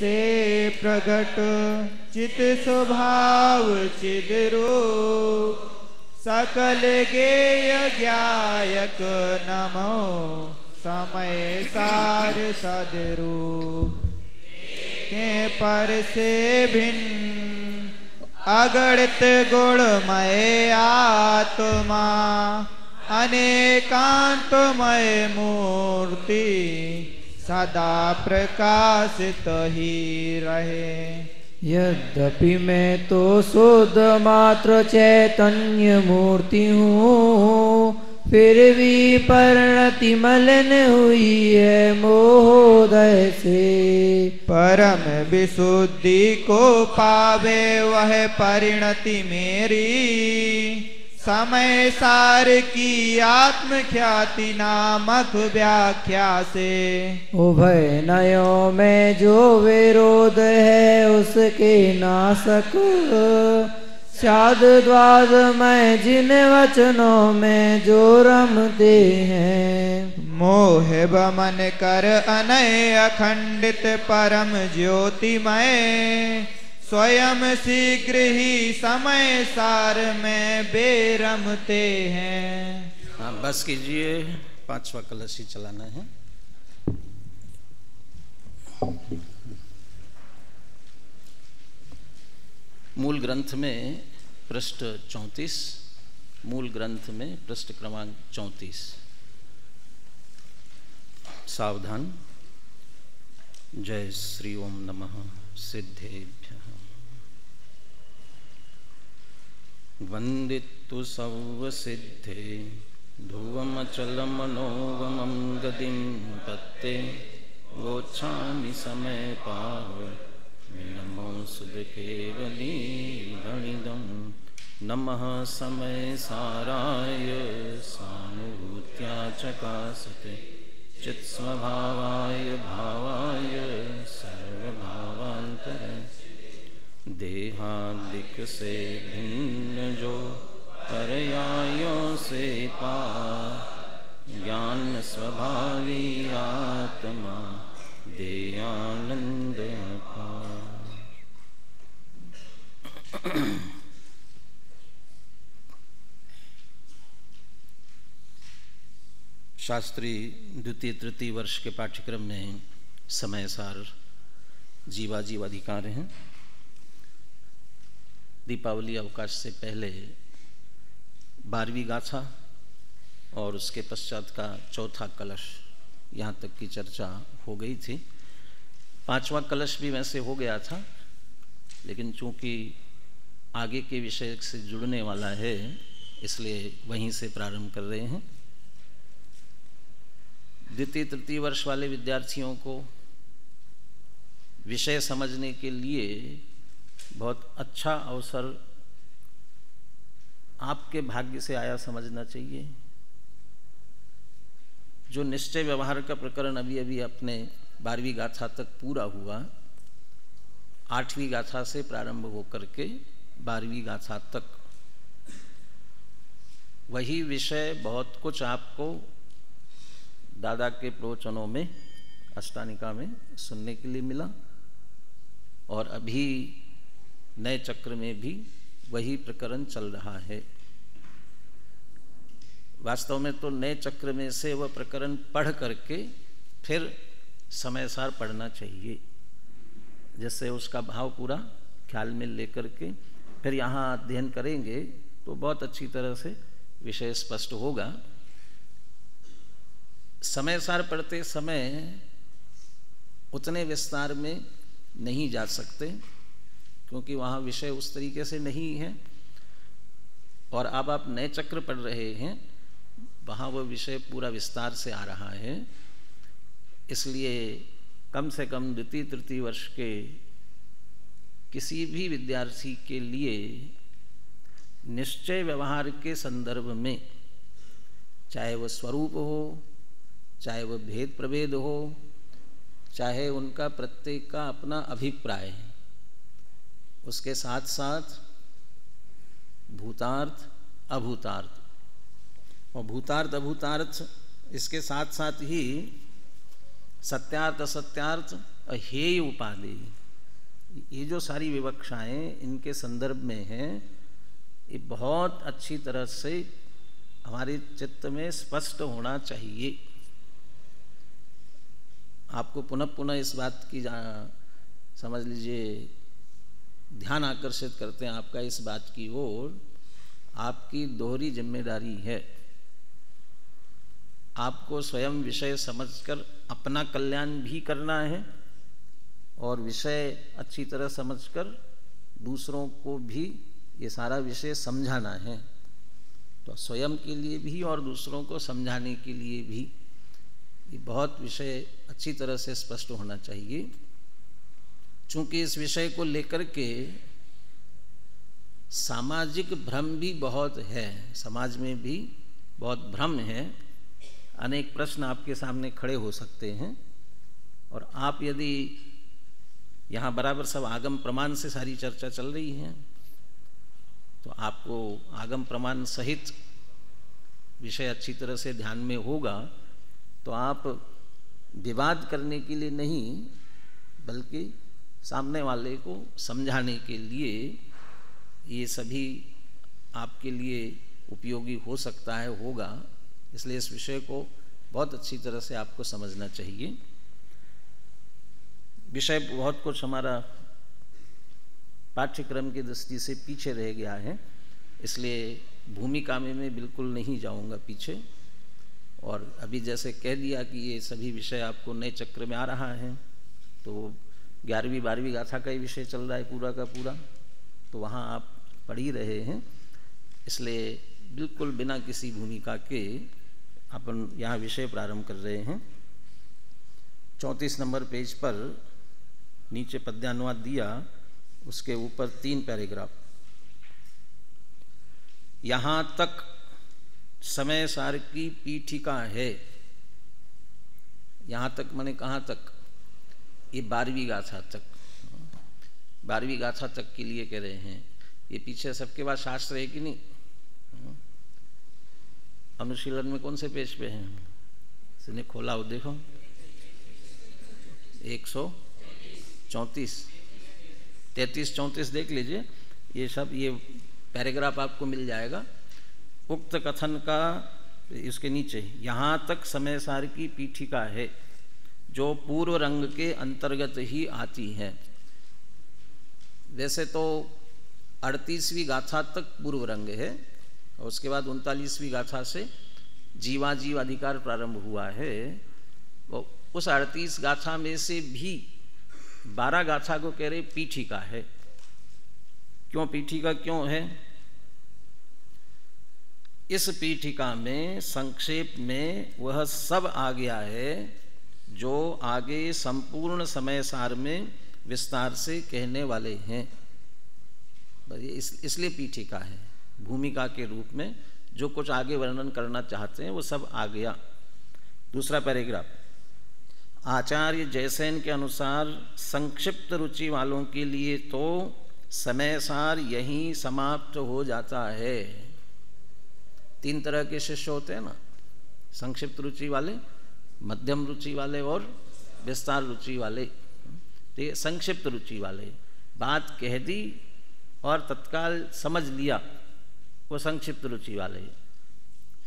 से प्रगट चित स्वभाव चिद्रूप सकल गेय ज्ञायक नमो समय सार सदरूप के पर से भिन्न अगणित गुणमय आत्मा अनेकांतमय मूर्ति सदा प्रकाशित ही रहे। यद्यपि मैं तो शुद्ध मात्र चैतन्य मूर्ति हूँ, फिर भी परिणति मलिन हुई है मोहोदय से। परम विशुद्धि को पावे वह परिणति मेरी, समय सार की आत्म ख्याति नामक व्याख्या से। उभय नयों में जो विरोध है उसके नाशक, शाद द्वाद में जिन वचनों में जो रमते हैं। मोह बमन कर अनय अखंडित परम ज्योतिमय, स्वयं शीघ्र ही समय सार में बेरमते हैं। हाँ बस कीजिए, 5वां कलश ही चलाना है। मूल ग्रंथ में पृष्ठ 34, मूल ग्रंथ में पृष्ठ क्रमांक 34। सावधान। जय श्री ओम नमः सिद्धेभ्यः। वंदितु सर्वसिद्धे ध्रुवमचल मनोगमं गतिं पत्ते, गोच्छामि समय पाव नमो सुध केवली गणिदं। नमः समय साराय सानुभूत्या चकासते, चित्स्वभावाय भावाय सर्वभावान्तरे। देहादिक से भिन्न जो पर्यायों से पार, ज्ञान स्वभावी आत्मा दे आनंद पार। शास्त्री द्वितीय तृतीय वर्ष के पाठ्यक्रम में समय सार जीवाधिकार हैं। दीपावली अवकाश से पहले 12वीं गाथा और उसके पश्चात का चौथा कलश, यहाँ तक की चर्चा हो गई थी। 5वां कलश भी वैसे हो गया था, लेकिन चूंकि आगे के विषय से जुड़ने वाला है इसलिए वहीं से प्रारंभ कर रहे हैं। द्वितीय तृतीय वर्ष वाले विद्यार्थियों को विषय समझने के लिए बहुत अच्छा अवसर आपके भाग्य से आया समझना चाहिए। जो निश्चय व्यवहार का प्रकरण अभी अभी अपने 12वीं गाथा तक पूरा हुआ, 8वीं गाथा से प्रारंभ होकर के 12वीं गाथा तक वही विषय बहुत कुछ आपको दादा के प्रवचनों में अष्टानिका में सुनने के लिए मिला, और अभी नए चक्र में भी वही प्रकरण चल रहा है। वास्तव में तो नए चक्र में से वह प्रकरण पढ़ करके फिर समय सार पढ़ना चाहिए, जिससे उसका भाव पूरा ख्याल में लेकर के फिर यहाँ अध्ययन करेंगे तो बहुत अच्छी तरह से विषय स्पष्ट होगा। समय सार पढ़ते समय उतने विस्तार में नहीं जा सकते, क्योंकि वहाँ विषय उस तरीके से नहीं है, और अब आप नए चक्र पढ़ रहे हैं, वहाँ वह विषय पूरा विस्तार से आ रहा है। इसलिए कम से कम द्वितीय तृतीय वर्ष के किसी भी विद्यार्थी के लिए निश्चय व्यवहार के संदर्भ में, चाहे वह स्वरूप हो, चाहे वह भेद प्रभेद हो, चाहे उनका प्रत्येक का अपना अभिप्राय है, उसके साथ साथ भूतार्थ अभूतार्थ, और भूतार्थ अभूतार्थ इसके साथ साथ ही सत्यार्थ असत्यार्थ अहेय उपाधि, ये जो सारी विवक्षाएं इनके संदर्भ में हैं, ये बहुत अच्छी तरह से हमारे चित्त में स्पष्ट होना चाहिए। आपको पुनः पुनः इस बात की समझ लीजिए, ध्यान आकर्षित करते हैं आपका इस बात की ओर। आपकी दोहरी जिम्मेदारी है, आपको स्वयं विषय समझकर अपना कल्याण भी करना है और विषय अच्छी तरह समझकर दूसरों को भी ये सारा विषय समझाना है। तो स्वयं के लिए भी और दूसरों को समझाने के लिए भी ये बहुत विषय अच्छी तरह से स्पष्ट होना चाहिए। चूँकि इस विषय को लेकर के सामाजिक भ्रम भी बहुत है, समाज में भी बहुत भ्रम है। अनेक प्रश्न आपके सामने खड़े हो सकते हैं और आप यदि यहाँ बराबर सब आगम प्रमाण से सारी चर्चा चल रही है, तो आपको आगम प्रमाण सहित विषय अच्छी तरह से ध्यान में होगा, तो आप विवाद करने के लिए नहीं बल्कि सामने वाले को समझाने के लिए ये सभी आपके लिए उपयोगी हो सकता है, होगा। इसलिए इस विषय को बहुत अच्छी तरह से आपको समझना चाहिए। विषय बहुत कुछ हमारा पाठ्यक्रम की दृष्टि से पीछे रह गया है, इसलिए भूमिका में मैं बिल्कुल नहीं जाऊंगा पीछे। और अभी जैसे कह दिया कि ये सभी विषय आपको नए चक्र में आ रहा है, तो 11वीं 12वीं गाथा का ही विषय चल रहा है पूरा का पूरा, तो वहाँ आप पढ़ ही रहे हैं। इसलिए बिल्कुल बिना किसी भूमिका के अपन यहाँ विषय प्रारंभ कर रहे हैं। 34 नंबर पेज पर नीचे पद्यानुवाद दिया, उसके ऊपर 3 पैराग्राफ। यहाँ तक समय सार की पीठिका है। यहाँ तक माने कहाँ तक? ये 12वीं गाथा तक, 12वीं गाथा तक के लिए कह रहे हैं। ये पीछे सबके पास शास्त्र है कि नहीं? अनुशीलन में कौन से पेज पे हैं? इसने खोला हो, देखो 134, 33, 34 देख लीजिए। ये सब ये पैराग्राफ आपको मिल जाएगा। उक्त कथन का इसके नीचे यहाँ तक समय सार की पीठिका है, जो पूर्व रंग के अंतर्गत ही आती है। वैसे तो 38वीं गाथा तक पूर्व रंग है और उसके बाद 39वीं गाथा से जीवाजीव अधिकार प्रारंभ हुआ है। वो उस 38 गाथा में से भी 12 गाथा को कह रहे पीठिका है। क्यों पीठिका क्यों है? इस पीठिका में संक्षेप में वह सब आ गया है जो आगे संपूर्ण समय सार में विस्तार से कहने वाले हैं। इसलिए पीठिका है, भूमिका के रूप में जो कुछ आगे वर्णन करना चाहते हैं वो सब आ गया। दूसरा पैराग्राफ, आचार्य जयसेन के अनुसार संक्षिप्त रुचि वालों के लिए तो समय सार यहीं समाप्त हो जाता है। 3 तरह के शिष्य होते हैं ना, संक्षिप्त रुचि वाले, मध्यम रुचि वाले और विस्तार रुचि वाले। तो ये संक्षिप्त रुचि वाले, बात कह दी और तत्काल समझ लिया, वो संक्षिप्त रुचि वाले।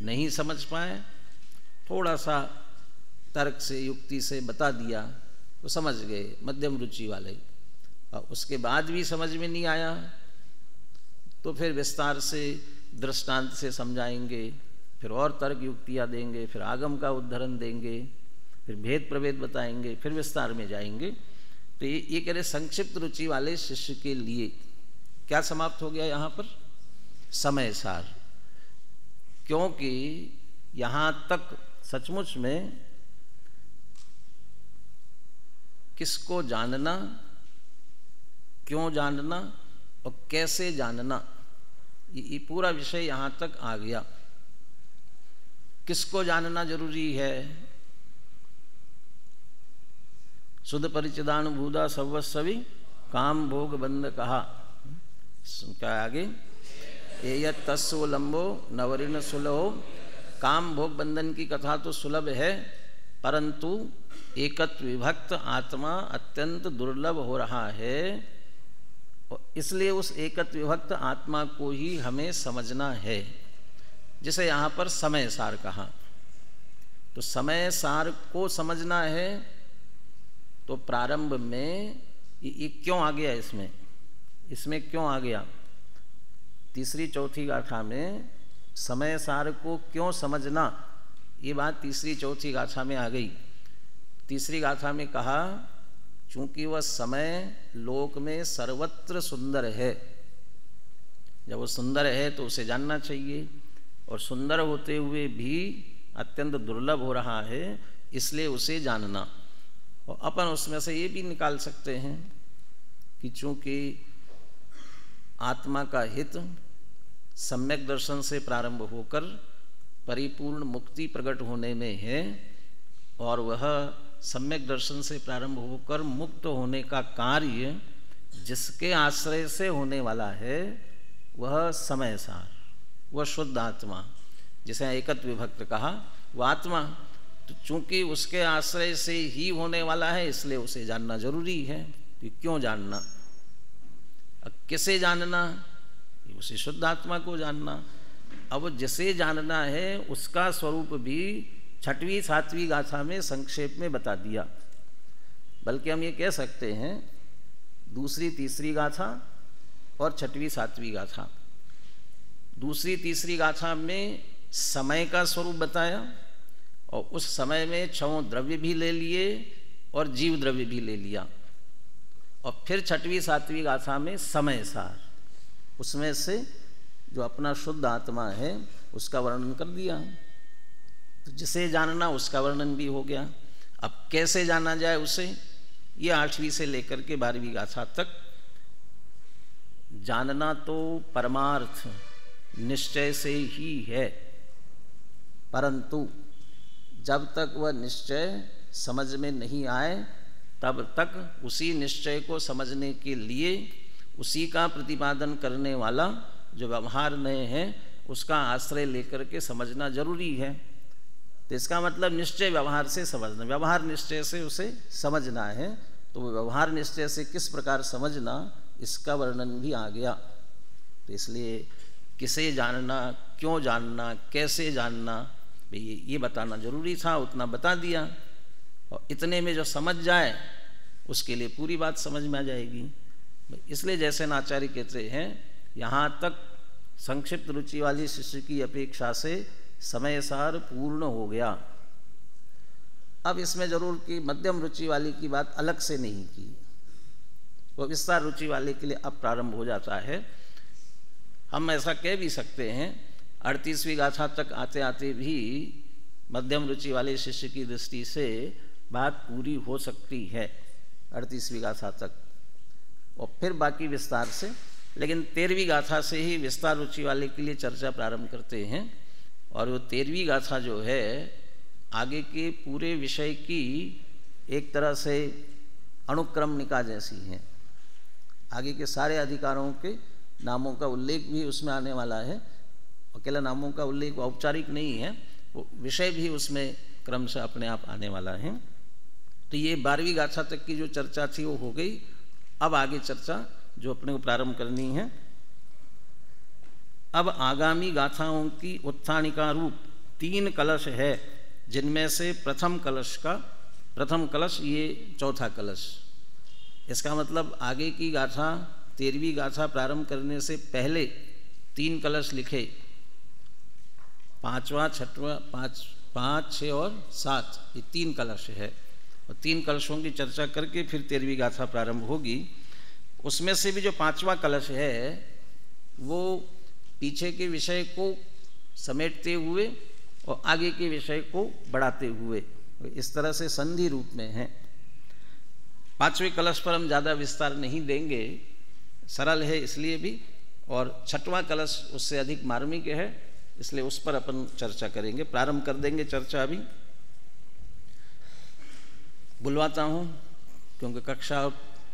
नहीं समझ पाए, थोड़ा सा तर्क से युक्ति से बता दिया तो समझ गए, मध्यम रुचि वाले। और उसके बाद भी समझ में नहीं आया तो फिर विस्तार से दृष्टांत से समझाएंगे, फिर और तर्क युक्तियाँ देंगे, फिर आगम का उद्धरण देंगे, फिर भेद प्रभेद बताएंगे, फिर विस्तार में जाएंगे। तो ये कह रहे संक्षिप्त रुचि वाले शिष्य के लिए क्या समाप्त हो गया यहाँ पर? समय सार। क्योंकि यहाँ तक सचमुच में किसको जानना, क्यों जानना और कैसे जानना, ये पूरा विषय यहाँ तक आ गया। किसको जानना जरूरी है? शुद्ध परिचिदानुभूता सर्वस्वी काम भोग बंद कहा। क्या आगे? एयत तस्व लंबो नवरिन सुलभो। काम भोग बंधन की कथा तो सुलभ है, परंतु एकत्व विभक्त आत्मा अत्यंत दुर्लभ हो रहा है, और इसलिए उस एकत्व विभक्त आत्मा को ही हमें समझना है, जिसे यहाँ पर समय सार कहा। तो समय सार को समझना है, तो प्रारंभ में ये क्यों आ गया, इसमें क्यों आ गया? तीसरी चौथी गाथा में समय सार को क्यों समझना, ये बात तीसरी चौथी गाथा में आ गई। तीसरी गाथा में कहा चूंकि वह समय लोक में सर्वत्र सुंदर है, जब वो सुंदर है तो उसे जानना चाहिए, और सुंदर होते हुए भी अत्यंत दुर्लभ हो रहा है, इसलिए उसे जानना। और अपन उसमें से ये भी निकाल सकते हैं कि चूंकि आत्मा का हित सम्यक दर्शन से प्रारंभ होकर परिपूर्ण मुक्ति प्रकट होने में है, और वह सम्यक दर्शन से प्रारंभ होकर मुक्त होने का कार्य जिसके आश्रय से होने वाला है वह समय सार, वह शुद्ध आत्मा, जिसे एकत्व विभक्त कहा, वह आत्मा। तो चूंकि उसके आश्रय से ही होने वाला है, इसलिए उसे जानना जरूरी है। तो क्यों जानना? अब किसे जानना? उसे शुद्ध आत्मा को जानना। अब जिसे जानना है उसका स्वरूप भी छठवीं सातवीं गाथा में संक्षेप में बता दिया। बल्कि हम ये कह सकते हैं दूसरी तीसरी गाथा और छठवीं सातवीं गाथा। दूसरी तीसरी गाथा में समय का स्वरूप बताया, और उस समय में छहों द्रव्य भी ले लिए और जीव द्रव्य भी ले लिया। और फिर छठवीं सातवीं गाथा में समय सार, उसमें से जो अपना शुद्ध आत्मा है उसका वर्णन कर दिया। तो जिसे जानना उसका वर्णन भी हो गया। अब कैसे जाना जाए उसे, ये 8वीं से लेकर के 12वीं गाथा तक। जानना तो परमार्थ निश्चय से ही है, परंतु जब तक वह निश्चय समझ में नहीं आए तब तक उसी निश्चय को समझने के लिए उसी का प्रतिपादन करने वाला जो व्यवहार में है उसका आश्रय लेकर के समझना जरूरी है। तो इसका मतलब निश्चय व्यवहार से समझना, व्यवहार निश्चय से उसे समझना है। तो वो व्यवहार निश्चय से किस प्रकार समझना, इसका वर्णन भी आ गया। तो इसलिए किसे जानना, क्यों जानना, कैसे जानना, ये बताना जरूरी था, उतना बता दिया। और इतने में जो समझ जाए उसके लिए पूरी बात समझ में आ जाएगी। इसलिए जैसे आचार्य कहते हैं, यहाँ तक संक्षिप्त रुचि वाली शिष्य की अपेक्षा से समय सार पूर्ण हो गया। अब इसमें जरूर कि मध्यम रुचि वाली की बात अलग से नहीं की, वो विस्तार रुचि वाले के लिए अब प्रारंभ हो जाता है। हम ऐसा कह भी सकते हैं 38वीं गाथा तक आते आते भी मध्यम रुचि वाले शिष्य की दृष्टि से बात पूरी हो सकती है 38वीं गाथा तक, और फिर बाकी विस्तार से। लेकिन 13वीं गाथा से ही विस्तार रुचि वाले के लिए चर्चा प्रारंभ करते हैं। और वो 13वीं गाथा जो है आगे के पूरे विषय की एक तरह से अनुक्रमणिका जैसी है। आगे के सारे अधिकारों के नामों का उल्लेख भी उसमें आने वाला है। अकेला नामों का उल्लेख औपचारिक नहीं है, वो विषय भी उसमें क्रम से अपने आप आने वाला है। तो ये 12वीं गाथा तक की जो चर्चा थी वो हो गई। अब आगे चर्चा जो अपने को प्रारंभ करनी है, अब आगामी गाथाओं की उत्थानिका रूप 3 कलश है, जिनमें से प्रथम कलश ये चौथा कलश। इसका मतलब आगे की गाथा 13वीं गाथा प्रारंभ करने से पहले 3 कलश लिखे, 5वां, 6वां, 5, 6 और 7, ये 3 कलश है। और 3 कलशों की चर्चा करके फिर 13वीं गाथा प्रारंभ होगी। उसमें से भी जो 5वां कलश है वो पीछे के विषय को समेटते हुए और आगे के विषय को बढ़ाते हुए इस तरह से संधि रूप में है। 5वें कलश पर हम ज़्यादा विस्तार नहीं देंगे, सरल है इसलिए भी, और 6वां कलश उससे अधिक मार्मिक है, इसलिए उस पर अपन चर्चा करेंगे। प्रारंभ कर देंगे चर्चा अभी। बुलवाता हूँ, क्योंकि कक्षा और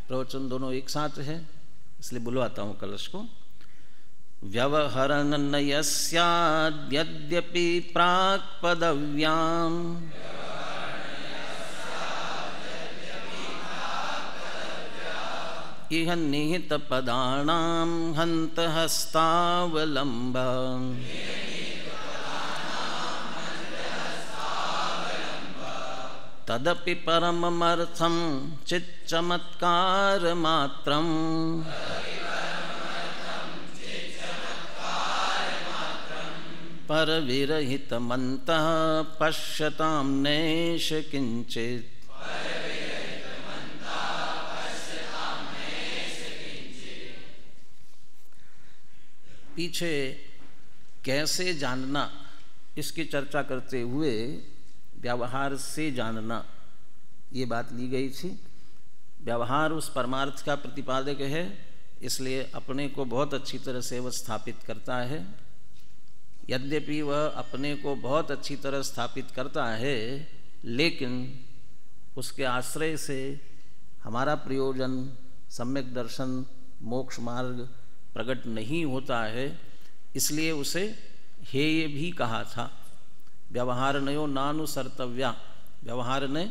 प्रवचन दोनों एक साथ है, इसलिए बुलवाता हूँ कलश को। व्यवहरन् न यस्याद्यद्यपि प्राक् पदव्याम् इह निहित पदानां हन्त हस्तावलम्ब। तदपि परममर्थं चिच्चमत्कारमात्रम् परविरहितमन्तः पश्यतां नैष किञ्चित्। पीछे कैसे जानना इसकी चर्चा करते हुए व्यवहार से जानना ये बात ली गई थी। व्यवहार उस परमार्थ का प्रतिपादक है, इसलिए अपने को बहुत अच्छी तरह से वह स्थापित करता है। यद्यपि वह अपने को बहुत अच्छी तरह स्थापित करता है, लेकिन उसके आश्रय से हमारा प्रयोजन सम्यक दर्शन मोक्ष मार्ग प्रकट नहीं होता है, इसलिए उसे हेय भी कहा था। व्यवहार नयो नानुसर्तव्या, व्यवहार ने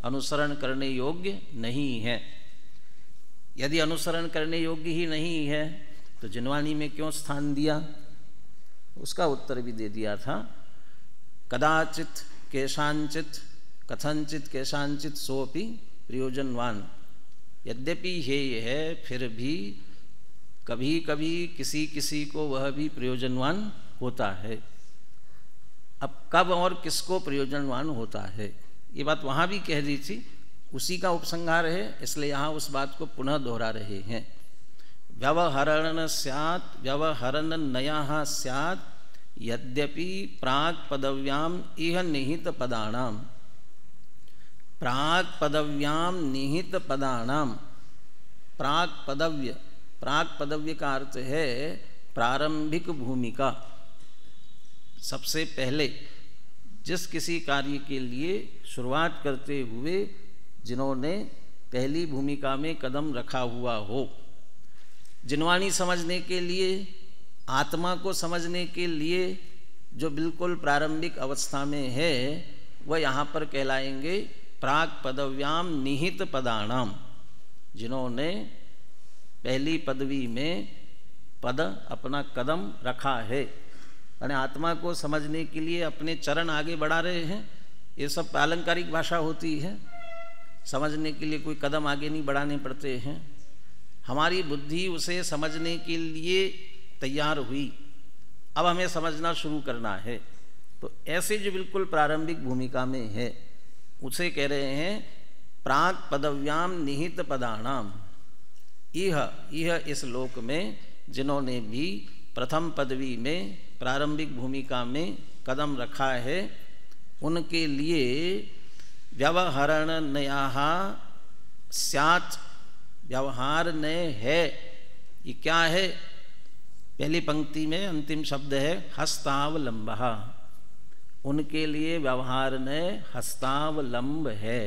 अनुसरण करने योग्य नहीं है। यदि अनुसरण करने योग्य ही नहीं है तो जिनवाणी में क्यों स्थान दिया, उसका उत्तर भी दे दिया था। कदाचित केशांचित कथंचित केशांचित सोपि प्रयोजनवान, यद्यपि हेय है फिर भी कभी कभी किसी किसी को वह भी प्रयोजनवान होता है। अब कब और किसको प्रयोजनवान होता है ये बात वहाँ भी कह दी थी, उसी का उपसंहार है, इसलिए यहाँ उस बात को पुनः दोहरा रहे हैं। व्यवहरण स्यात् व्यवहरण नया स्यात् यद्यपि प्राक् पदव्याम इह निहित पदानाम। प्राक् पदव्याम निहित पदानाम, प्राक् पदव्य का अर्थ है प्रारंभिक भूमिका। सबसे पहले जिस किसी कार्य के लिए शुरुआत करते हुए जिन्होंने पहली भूमिका में कदम रखा हुआ हो, जिनवाणी समझने के लिए, आत्मा को समझने के लिए जो बिल्कुल प्रारंभिक अवस्था में है, वह यहाँ पर कहलाएंगे प्राक् पदव्याम निहित पदानाम। जिन्होंने पहली पदवी में पद अपना कदम रखा है, यानी आत्मा को समझने के लिए अपने चरण आगे बढ़ा रहे हैं। ये सब पालंकारिक भाषा होती है, समझने के लिए कोई कदम आगे नहीं बढ़ाने पड़ते हैं। हमारी बुद्धि उसे समझने के लिए तैयार हुई, अब हमें समझना शुरू करना है। तो ऐसे जो बिल्कुल प्रारंभिक भूमिका में है उसे कह रहे हैं प्राक् पदव्याम निहित पदानाम। यह इस लोक में जिन्होंने भी प्रथम पदवी में प्रारंभिक भूमिका में कदम रखा है, उनके लिए व्यवहरण नयाः स्यात्, व्यवहार नय है। ये क्या है? पहली पंक्ति में अंतिम शब्द है हस्तावलंबः, उनके लिए व्यवहार नय हस्तावलंब है।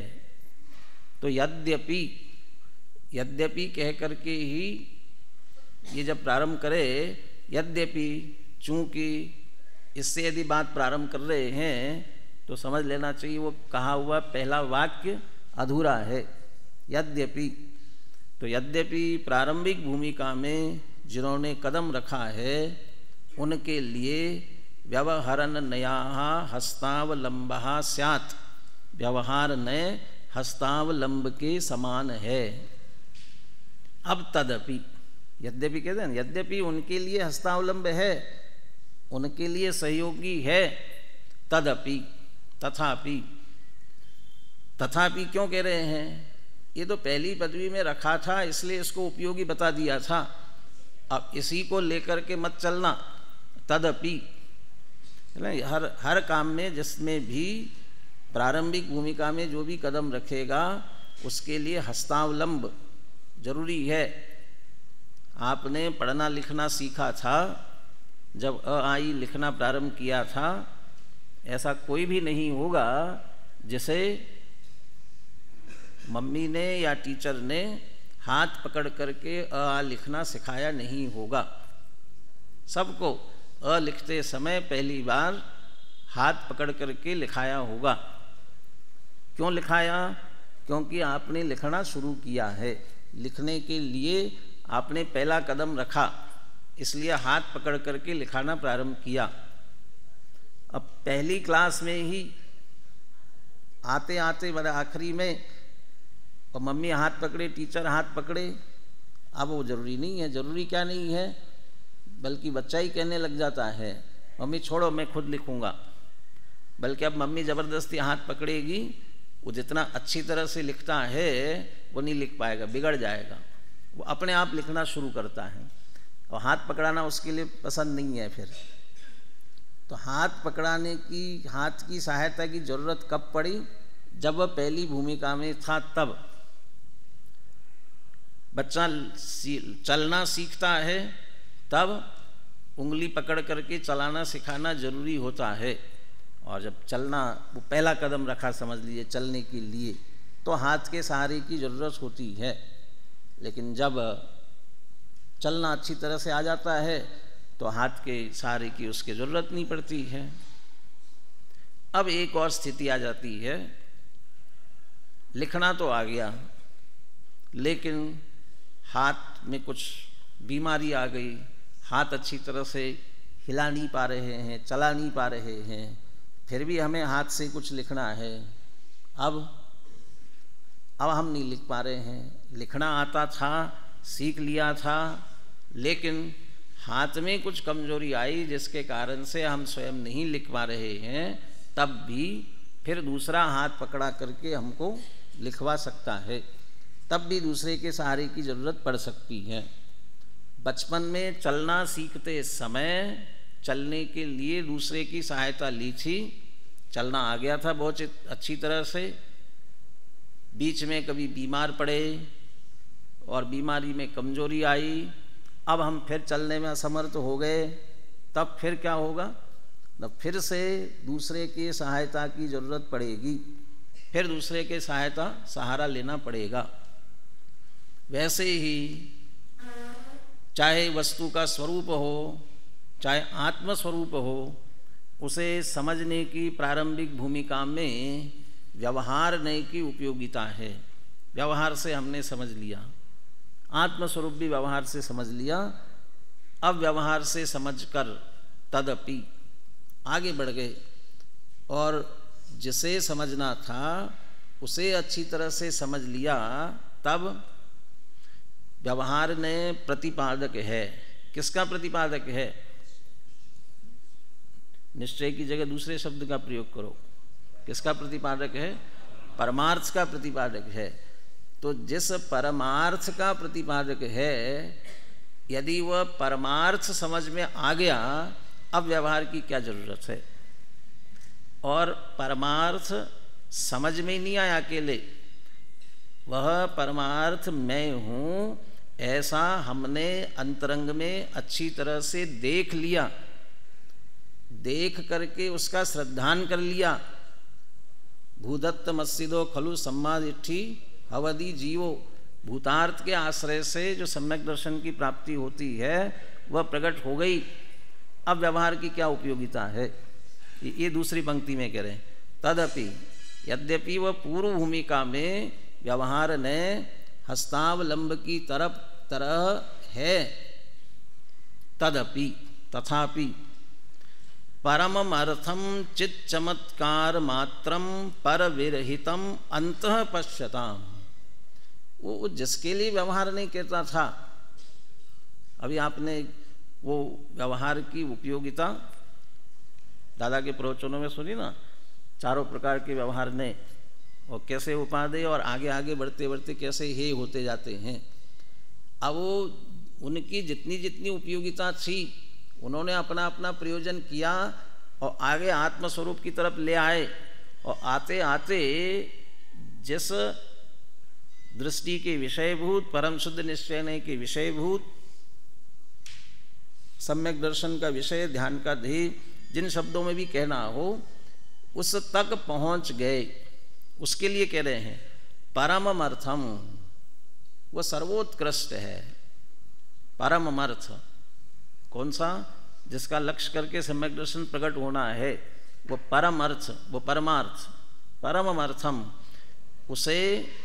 तो यद्यपि कह करके ही ये जब प्रारंभ करे, यद्यपि चूंकि, इससे यदि बात प्रारंभ कर रहे हैं तो समझ लेना चाहिए वो कहा हुआ पहला वाक्य अधूरा है। यद्यपि, तो यद्यपि प्रारंभिक भूमिका में जिन्होंने कदम रखा है उनके लिए व्यवहरण नयाः हस्तावलंबः स्यात्, व्यवहार नय हस्तावलंब के समान है। अब तदपि, यद्यपि कहते हैं, यद्यपि उनके लिए हस्तावलंब है, उनके लिए सहयोगी है, तदपि, तथापि। तथापि क्यों कह रहे हैं? ये तो पहली पदवी में रखा था इसलिए इसको उपयोगी बता दिया था, अब इसी को लेकर के मत चलना। तदपि हर काम में जिसमें भी प्रारंभिक भूमिका में जो भी कदम रखेगा उसके लिए हस्तावलंब जरूरी है। आपने पढ़ना लिखना सीखा था, जब अ आई लिखना प्रारंभ किया था, ऐसा कोई भी नहीं होगा जिसे मम्मी ने या टीचर ने हाथ पकड़ करके अ आ लिखना सिखाया नहीं होगा। सबको अ लिखते समय पहली बार हाथ पकड़ करके लिखाया होगा। क्यों लिखाया? क्योंकि आपने लिखना शुरू किया है। लिखने के लिए आपने पहला कदम रखा, इसलिए हाथ पकड़ करके लिखाना प्रारंभ किया। अब पहली क्लास में ही आते आते बड़ा आखिरी में, और मम्मी हाथ पकड़े, टीचर हाथ पकड़े, अब वो ज़रूरी नहीं है। ज़रूरी क्या नहीं है, बल्कि बच्चा ही कहने लग जाता है मम्मी छोड़ो मैं खुद लिखूँगा। बल्कि अब मम्मी ज़बरदस्ती हाथ पकड़ेगी, वो जितना अच्छी तरह से लिखता है वो नहीं लिख पाएगा, बिगड़ जाएगा। वो अपने आप लिखना शुरू करता है, और हाथ पकड़ाना उसके लिए पसंद नहीं है। फिर तो हाथ पकड़ाने की, हाथ की सहायता की ज़रूरत कब पड़ी, जब वह पहली भूमिका में था। तब बच्चा चलना सीखता है, तब उंगली पकड़ करके चलाना सिखाना जरूरी होता है। और जब चलना, वो पहला कदम रखा समझ लीजिए चलने के लिए, तो हाथ के सहारे की ज़रूरत होती है। लेकिन जब चलना अच्छी तरह से आ जाता है तो हाथ के सहारे की उसकी ज़रूरत नहीं पड़ती है। अब एक और स्थिति आ जाती है, लिखना तो आ गया, लेकिन हाथ में कुछ बीमारी आ गई, हाथ अच्छी तरह से हिला नहीं पा रहे हैं, चला नहीं पा रहे हैं, फिर भी हमें हाथ से कुछ लिखना है। अब हम नहीं लिख पा रहे हैं। लिखना आता था, सीख लिया था, लेकिन हाथ में कुछ कमजोरी आई जिसके कारण से हम स्वयं नहीं लिख पा रहे हैं। तब भी फिर दूसरा हाथ पकड़ा करके हमको लिखवा सकता है, तब भी दूसरे के सहारे की ज़रूरत पड़ सकती है। बचपन में चलना सीखते समय चलने के लिए दूसरे की सहायता ली थी, चलना आ गया था बहुत अच्छी तरह से। बीच में कभी बीमार पड़े और बीमारी में कमजोरी आई, अब हम फिर चलने में असमर्थ हो गए, तब फिर क्या होगा, तब फिर से दूसरे की सहायता की ज़रूरत पड़ेगी, फिर दूसरे के सहारा लेना पड़ेगा। वैसे ही चाहे वस्तु का स्वरूप हो, चाहे आत्मस्वरूप हो, उसे समझने की प्रारंभिक भूमिका में व्यवहार नय की उपयोगिता है। व्यवहार से हमने समझ लिया, आत्मस्वरूप भी व्यवहार से समझ लिया। अब व्यवहार से समझकर तदपि आगे बढ़ गए, और जिसे समझना था उसे अच्छी तरह से समझ लिया। तब व्यवहार ने प्रतिपादक है। किसका प्रतिपादक है? निश्चय की जगह दूसरे शब्द का प्रयोग करो। किसका प्रतिपादक है? परमार्थ का प्रतिपादक है। तो जिस परमार्थ का प्रतिपादक है, यदि वह परमार्थ समझ में आ गया, अब व्यवहार की क्या जरूरत है। और परमार्थ समझ में नहीं आया अकेले, वह परमार्थ मैं हूँ ऐसा हमने अंतरंग में अच्छी तरह से देख लिया, देख करके उसका श्रद्धान कर लिया। भूदत्त मस्जिदो खलु सम्मादिट्ठी हवदि जीवो। भूतार्थ के आश्रय से जो सम्यक दर्शन की प्राप्ति होती है वह प्रकट हो गई। अब व्यवहार की क्या उपयोगिता है, ये दूसरी पंक्ति में कह रहे हैं। तदपि, यद्यपि वह पूर्व भूमिका में व्यवहार ने हस्तावलंब की तरह है, तदपि तथापि परमम अर्थम चित चमत्कार मात्रम पर विरहितम अंतः पश्यताम। वो जिसके लिए व्यवहार नहीं कहता था, अभी आपने वो व्यवहार की उपयोगिता दादा के प्रवचनों में सुनी ना, चारों प्रकार के व्यवहार ने, और कैसे उपादेय और आगे आगे बढ़ते बढ़ते कैसे हे होते जाते हैं। अब वो उनकी जितनी जितनी उपयोगिता थी उन्होंने अपना अपना प्रयोजन किया और आगे आत्मस्वरूप की तरफ ले आए। और आते आते जिस दृष्टि के विषयभूत, परम शुद्ध निश्चय के विषयभूत, सम्यक दर्शन का विषय, ध्यान का ध्येय, जिन शब्दों में भी कहना हो उस तक पहुंच गए, उसके लिए कह रहे हैं परमम अर्थम। वह सर्वोत्कृष्ट है। परम अर्थ कौन सा? जिसका लक्ष्य करके सम्यक दर्शन प्रकट होना है, वो परम अर्थ, वो परमार्थ। परम अर्थम, उसे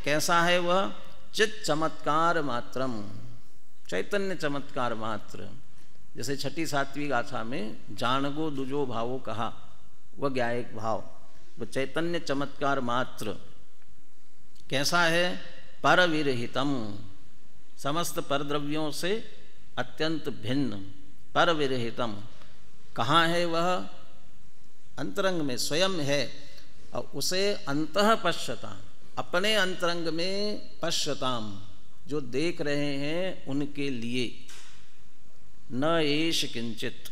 कैसा है वह? चित चमत्कार मात्रम, चैतन्य चमत्कार मात्र। जैसे छठी सातवीं गाथा में जानगो दुजो भावो कहा, वह ज्ञायक भाव, वह चैतन्य चमत्कार मात्र कैसा है? परविरहितम, समस्त परद्रव्यों से अत्यंत भिन्न, परविरहितम। कहाँ है वह? अंतरंग में स्वयं है, और उसे अंतः पश्यताम, अपने अंतरंग में पश्यताम, जो देख रहे हैं उनके लिए। न एष किंचित,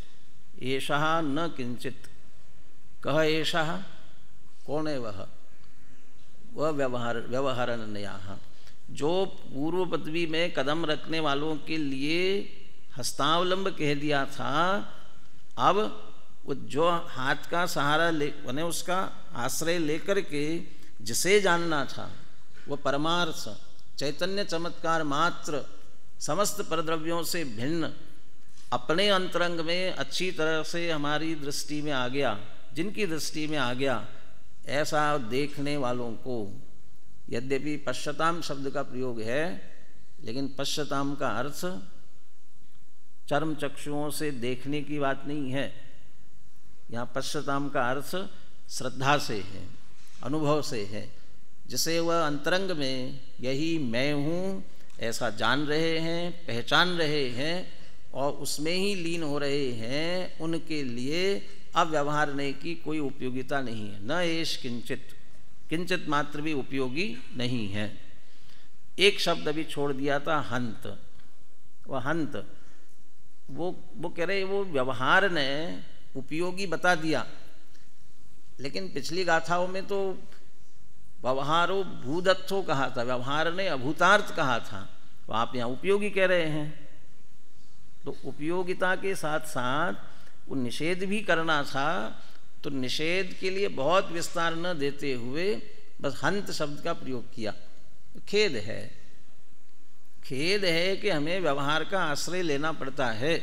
एषः न किंचित, कह एषः, कौन है वह? वह व्यवहारण्यः, जो पूर्व पदवी में कदम रखने वालों के लिए हस्तावलंब कह दिया था, अब वो जो हाथ का सहारा ले बने उसका आश्रय लेकर के जिसे जानना था, वह परमार्थ चैतन्य चमत्कार मात्र, समस्त परद्रव्यों से भिन्न, अपने अंतरंग में अच्छी तरह से हमारी दृष्टि में आ गया, जिनकी दृष्टि में आ गया, ऐसा देखने वालों को। यद्यपि पश्यताम शब्द का प्रयोग है, लेकिन पश्यताम का अर्थ चर्म चक्षुओं से देखने की बात नहीं है। यहाँ पश्यताम का अर्थ श्रद्धा से है, अनुभव से है, जिसे वह अंतरंग में यही मैं हूँ ऐसा जान रहे हैं, पहचान रहे हैं और उसमें ही लीन हो रहे हैं, उनके लिए अब व्यवहारने की कोई उपयोगिता नहीं है। न एष किंचित, किंचित मात्र भी उपयोगी नहीं है। एक शब्द अभी छोड़ दिया था, हंत। वह हंत, वो कह रहे वो व्यवहार ने उपयोगी बता दिया, लेकिन पिछली गाथाओं में तो व्यवहारो भूदत्थो कहा था, व्यवहार ने अभूतार्थ कहा था, तो आप यहाँ उपयोगी कह रहे हैं। तो उपयोगिता के साथ साथ वो निषेध भी करना था, तो निषेध के लिए बहुत विस्तार न देते हुए बस हंत शब्द का प्रयोग किया। खेद है, खेद है कि हमें व्यवहार का आश्रय लेना पड़ता है।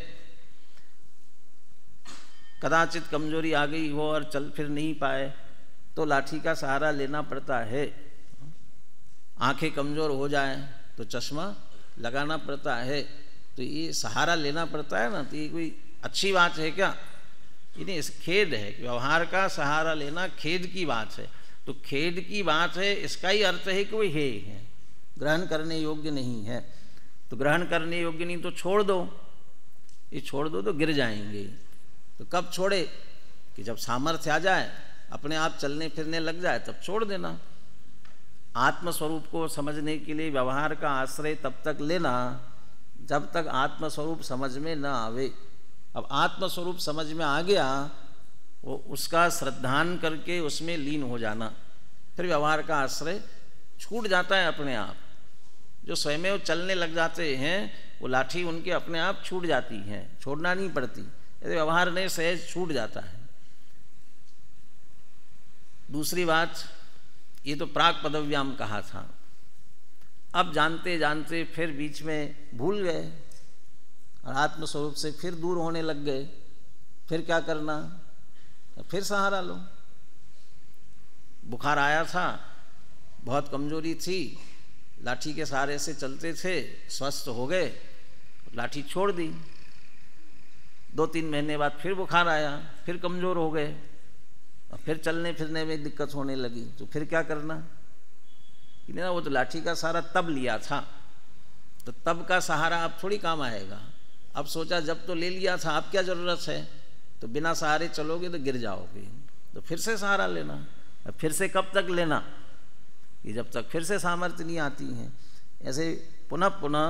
कदाचित कमजोरी आ गई हो और चल फिर नहीं पाए तो लाठी का सहारा लेना पड़ता है। आंखें कमजोर हो जाएं तो चश्मा लगाना पड़ता है। तो ये सहारा लेना पड़ता है ना, तो ये कोई अच्छी बात है क्या? ये नहीं, खेद है। व्यवहार का सहारा लेना खेद की बात है। तो खेद की बात है, इसका ही अर्थ है कि वो हे है, ग्रहण करने योग्य नहीं है। तो ग्रहण करने योग्य नहीं तो छोड़ दो, ये छोड़ दो तो गिर जाएंगे। तो कब छोड़े? कि जब सामर्थ्य आ जाए, अपने आप चलने फिरने लग जाए, तब छोड़ देना। आत्मस्वरूप को समझने के लिए व्यवहार का आश्रय तब तक लेना जब तक आत्मस्वरूप समझ में न आवे। अब आत्मस्वरूप समझ में आ गया, वो उसका श्रद्धान करके उसमें लीन हो जाना, फिर व्यवहार का आश्रय छूट जाता है अपने आप। जो स्वयं चलने लग जाते हैं वो लाठी उनके अपने आप छूट जाती है, छोड़ना नहीं पड़ती। यदि व्यवहार नहीं सहज छूट जाता है। दूसरी बात, ये तो प्राक पदव्याम कहा था, अब जानते जानते फिर बीच में भूल गए और आत्मस्वरूप से फिर दूर होने लग गए। फिर क्या करना? फिर सहारा लो। बुखार आया था, बहुत कमजोरी थी, लाठी के सहारे से चलते थे, स्वस्थ हो गए, लाठी छोड़ दी। 2-3 महीने बाद फिर बुखार आया, फिर कमज़ोर हो गए और फिर चलने फिरने में दिक्कत होने लगी। तो फिर क्या करना? कि ना, वो तो लाठी का सहारा तब लिया था, तो तब का सहारा अब थोड़ी काम आएगा। अब सोचा जब तो ले लिया था, अब क्या ज़रूरत है? तो बिना सहारे चलोगे तो गिर जाओगे। तो फिर से सहारा लेना। अब फिर से कब तक लेना? कि जब तक फिर से सामर्थ्य नहीं आती है। ऐसे पुनः पुनः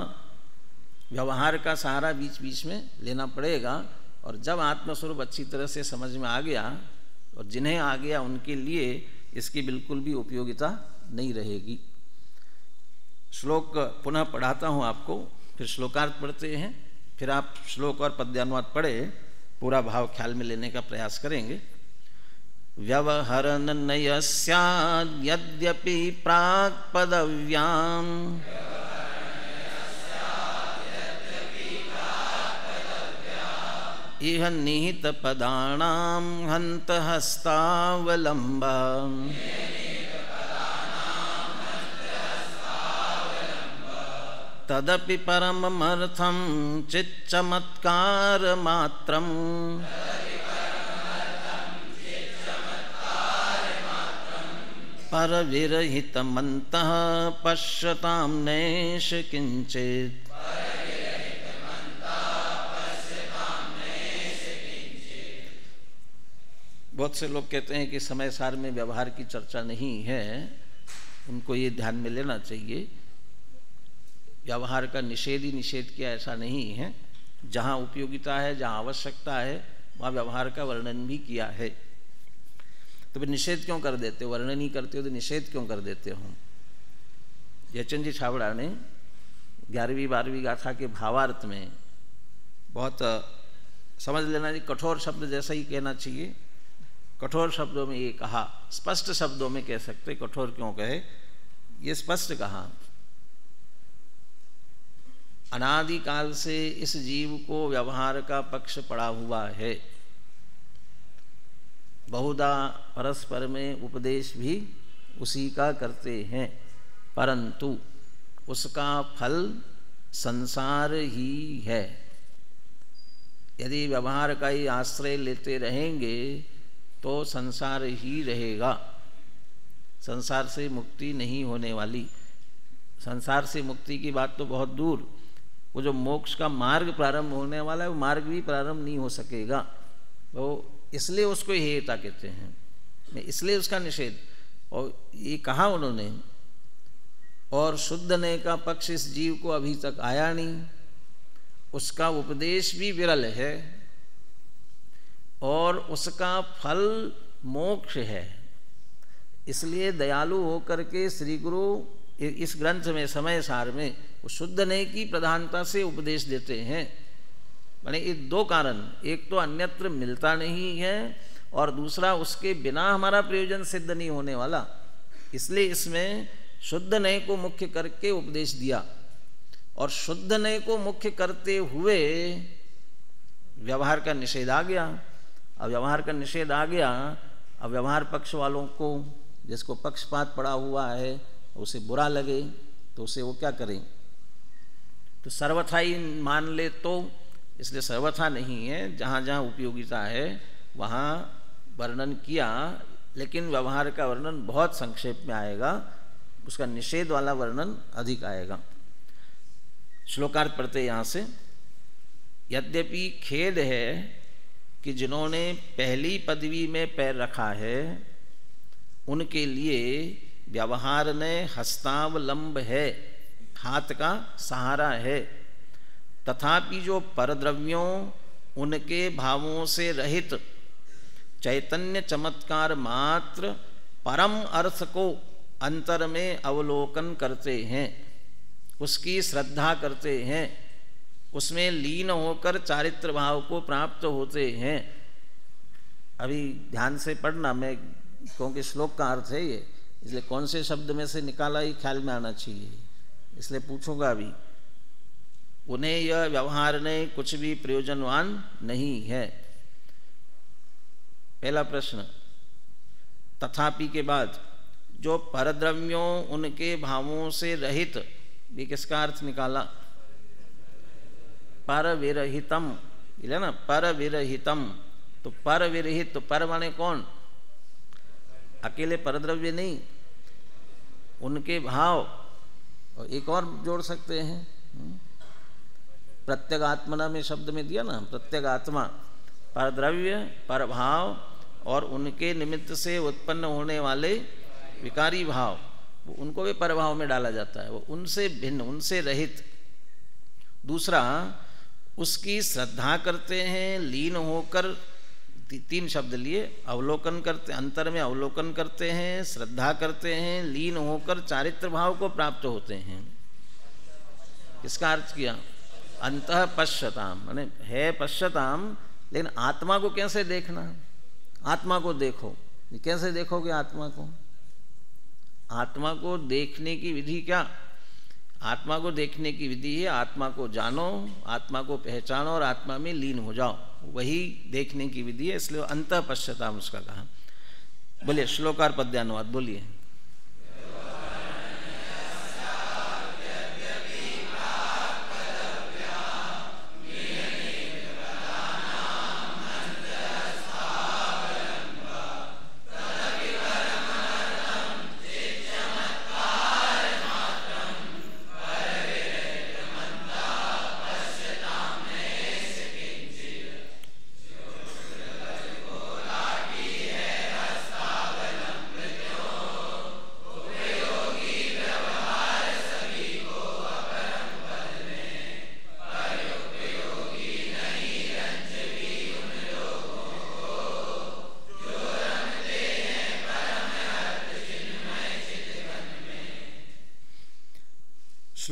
व्यवहार का सहारा बीच बीच में लेना पड़ेगा। और जब आत्मस्वरूप अच्छी तरह से समझ में आ गया, और जिन्हें आ गया उनके लिए इसकी बिल्कुल भी उपयोगिता नहीं रहेगी। श्लोक पुनः पढ़ाता हूँ आपको, फिर श्लोकार्थ पढ़ते हैं, फिर आप श्लोक और पद्यानुवाद पढ़े, पूरा भाव ख्याल में लेने का प्रयास करेंगे। व्यवहरन् नयस्याद् यद्यपि प्राक् पदव्याम् इह निहित पदानां हन्त हस्तावलम्बम् तदपि परममर्थं चिच्चमत्कार मात्रम् परविरहितमन्तः पश्यतां नैष किंचित्। बहुत से लोग कहते हैं कि समय सार में व्यवहार की चर्चा नहीं है, उनको ये ध्यान में लेना चाहिए। व्यवहार का निषेध ही निषेध किया ऐसा नहीं है, जहाँ उपयोगिता है, जहाँ आवश्यकता है, वहाँ व्यवहार का वर्णन भी किया है। तो फिर निषेध क्यों कर देते हो? वर्णन ही करते हो तो निषेध क्यों कर देते हो? जयचंद जी छाबड़ा ने 11वीं 12वीं गाथा के भावार्थ में बहुत समझ लेना जी, कठोर शब्द जैसा ही कहना चाहिए। कठोर शब्दों में ये कहा, स्पष्ट शब्दों में कह सकते, कठोर क्यों कहे, ये स्पष्ट कहा। अनादिकाल से इस जीव को व्यवहार का पक्ष पड़ा हुआ है। बहुधा परस्पर में उपदेश भी उसी का करते हैं, परंतु उसका फल संसार ही है। यदि व्यवहार का ही आश्रय लेते रहेंगे तो संसार ही रहेगा, संसार से मुक्ति नहीं होने वाली। संसार से मुक्ति की बात तो बहुत दूर, वो जो मोक्ष का मार्ग प्रारंभ होने वाला है वो मार्ग भी प्रारंभ नहीं हो सकेगा। तो इसलिए उसको हेयता कहते हैं, इसलिए उसका निषेध। और ये कहा उन्होंने, और शुद्धने का पक्ष इस जीव को अभी तक आया नहीं, उसका उपदेश भी विरल है और उसका फल मोक्ष है। इसलिए दयालु होकर के श्री गुरु इस ग्रंथ में समय सार में वो शुद्धने की प्रधानता से उपदेश देते हैं। माने ये दो कारण, एक तो अन्यत्र मिलता नहीं है और दूसरा उसके बिना हमारा प्रयोजन सिद्ध नहीं होने वाला, इसलिए इसमें शुद्ध नय को मुख्य करके उपदेश दिया। और शुद्ध नय को मुख्य करते हुए व्यवहार का निषेध आ गया। अब व्यवहार का निषेध आ गया, अब व्यवहार पक्ष वालों को, जिसको पक्षपात पड़ा हुआ है, उसे बुरा लगे तो उसे वो क्या करें, तो सर्वथा ही मान ले। तो इसलिए सर्वथा नहीं है, जहाँ जहाँ उपयोगिता है वहाँ वर्णन किया, लेकिन व्यवहार का वर्णन बहुत संक्षेप में आएगा, उसका निषेध वाला वर्णन अधिक आएगा। श्लोकार्थ पढ़ते यहाँ से। यद्यपि खेद है कि जिन्होंने पहली पदवी में पैर रखा है उनके लिए व्यवहार ने हस्तावलंब है, हाथ का सहारा है। तथापि जो परद्रव्यों उनके भावों से रहित चैतन्य चमत्कार मात्र परम अर्थ को अंतर में अवलोकन करते हैं, उसकी श्रद्धा करते हैं, उसमें लीन होकर चारित्र भाव को प्राप्त होते हैं। अभी ध्यान से पढ़ना, मैं क्योंकि श्लोक का अर्थ है ये, इसलिए कौन से शब्द में से निकाला ही ख्याल में आना चाहिए, इसलिए पूछूंगा अभी। उन्हें यह व्यवहार ने कुछ भी प्रयोजनवान नहीं है। पहला प्रश्न, तथापि के बाद जो परद्रव्यों उनके भावों से रहित, ये किसका अर्थ निकाला? पर विरहितम, है ना, पर विरहितम। तो पर विरहित, तो पर माने कौन? अकेले परद्रव्य नहीं, उनके भाव। और एक और जोड़ सकते हैं, प्रत्यगात्मना में शब्द में दिया ना, प्रत्यगात्मा, परद्रव्य, परभाव और उनके निमित्त से उत्पन्न होने वाले विकारी भाव, वो उनको भी परभाव में डाला जाता है, वो उनसे भिन्न, उनसे रहित। दूसरा, उसकी श्रद्धा करते हैं, लीन होकर, तीन शब्द लिए, अवलोकन करते, अंतर में अवलोकन करते हैं, श्रद्धा करते हैं, लीन होकर चारित्र भाव को प्राप्त होते हैं। इसका अर्थ किया अंतः पश्यताम, माने है पश्यताम, लेकिन आत्मा को कैसे देखना? आत्मा को देखो। कैसे देखोगे आत्मा को? आत्मा को देखने की विधि क्या? आत्मा को देखने की विधि है आत्मा को जानो, आत्मा को पहचानो और आत्मा में लीन हो जाओ, वही देखने की विधि है। इसलिए अंतः पश्यताम उसका कहा। बोलिए श्लोकार पद्यानुवाद बोलिए।